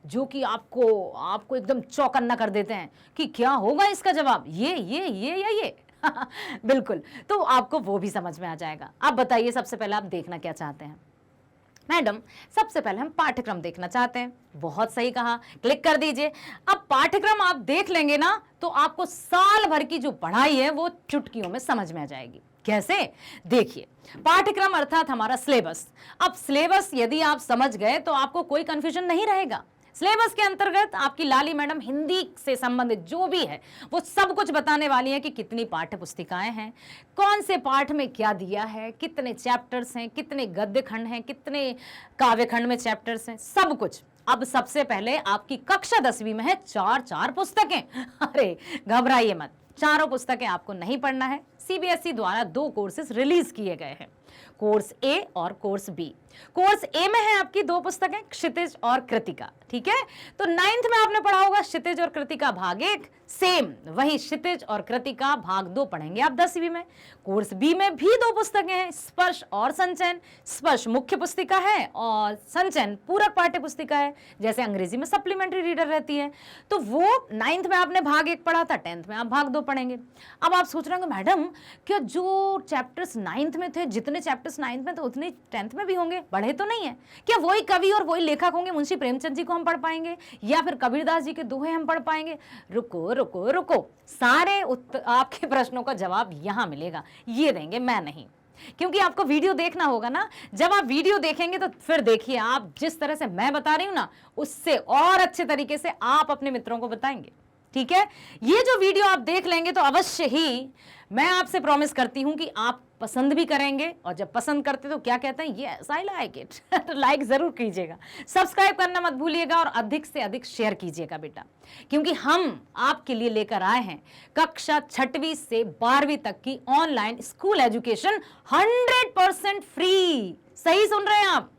जो कि आपको एकदम चौकन्ना कर देते हैं कि क्या होगा इसका जवाब, ये या ये बिल्कुल, तो आपको वो भी समझ में आ जाएगा। अब बताइए, सबसे पहले आप देखना क्या चाहते हैं? मैडम, सबसे पहले हम पाठ्यक्रम देखना चाहते हैं। बहुत सही कहा, क्लिक कर दीजिए। अब पाठ्यक्रम आप देख लेंगे ना, तो आपको साल भर की जो पढ़ाई है वो चुटकियों में समझ में आ जाएगी। कैसे? देखिए, पाठ्यक्रम अर्थात हमारा सिलेबस। अब सिलेबस यदि आप समझ गए तो आपको कोई कंफ्यूजन नहीं रहेगा। सिलेबस के अंतर्गत आपकी लाली मैडम हिंदी से संबंधित जो भी है वो सब कुछ बताने वाली है कि कितनी पाठ्य पुस्तिकाएं हैं, कौन से पाठ में क्या दिया है, कितने चैप्टर्स हैं, कितने गद्य खंड हैं, कितने काव्य खंड में चैप्टर्स हैं, सब कुछ। अब सबसे पहले आपकी कक्षा 10वीं में है 4 पुस्तकें। अरे घबराइए मत, चारों पुस्तकें आपको नहीं पढ़ना है। CBSE द्वारा 2 कोर्सेज रिलीज किए गए हैं, कोर्स A और कोर्स B। कोर्स ए में है आपकी 2 पुस्तकें, क्षितिज और कृतिका, ठीक है। तो 9th में आपने पढ़ा होगा क्षितिज और कृतिका भाग 1, सेम वही क्षितिज और कृतिका भाग 2 पढ़ेंगे आप 10वीं में। कोर्स बी में भी 2 पुस्तकें हैं, स्पर्श और संचयन। स्पर्श मुख्य पुस्तिका है और संचयन पूरक पाठ्य पुस्तिका है, जैसे अंग्रेजी में सप्लीमेंट्री रीडर रहती है। तो वो 9th में आपने भाग 1 पढ़ा था, 10th में आप भाग 2 पढ़ेंगे। अब आप सोच रहे होंगे मैडम क्या जो चैप्टर्स 9th में थे, जितने चैप्टर्स 9th में थे उतने 10th में भी होंगे, बढ़े तो नहीं है क्या? वही कवि और वही लेखक होंगे, मुंशी प्रेमचंद जी को हम पढ़ पाएंगे या फिर कबीरदास जी के दोहे हम पढ़ पाएंगे? रुको रुको रुको, सारे आपके प्रश्नों का जवाब यहां मिलेगा, ये देंगे, मैं नहीं, क्योंकि आपको वीडियो देखना होगा ना। जब आप वीडियो देखेंगे तो फिर देखिए, आप जिस तरह से मैं बता रही हूं ना, उससे और अच्छे तरीके से आप अपने मित्रों को बताएंगे, ठीक है। ये जो वीडियो आप देख लेंगे तो अवश्य ही मैं आपसे प्रॉमिस करती हूं कि आप पसंद भी करेंगे, और जब पसंद करते तो क्या कहते हैं, यस आई लाइक इट, तो लाइक जरूर कीजिएगा, सब्सक्राइब करना मत भूलिएगा और अधिक से अधिक शेयर कीजिएगा बेटा, क्योंकि हम आपके लिए लेकर आए हैं कक्षा 6वीं से 12वीं तक की ऑनलाइन स्कूल एजुकेशन 100% फ्री। सही सुन रहे हैं आप,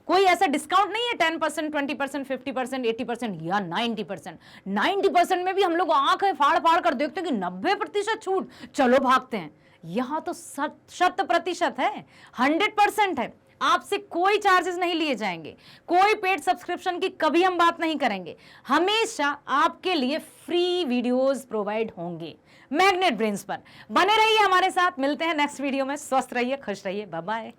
कोई ऐसा डिस्काउंट नहीं है 10%, 20%, 50%, 80% या 90%। 90% में भी हम लोग आंखें फाड़ फाड़ कर देखते हैं कि 90% छूट, चलो भागते हैं। यहां तो 100% है, 100% है। आपसे कोई चार्जेस नहीं लिए जाएंगे, कोई पेड सब्सक्रिप्शन की कभी हम बात नहीं करेंगे, हमेशा आपके लिए फ्री वीडियोस प्रोवाइड होंगे मैग्नेट ब्रेन्स पर। बने रहिए हमारे साथ, मिलते हैं नेक्स्ट वीडियो में। स्वस्थ रहिए, खुश रहिए, बाय बाय।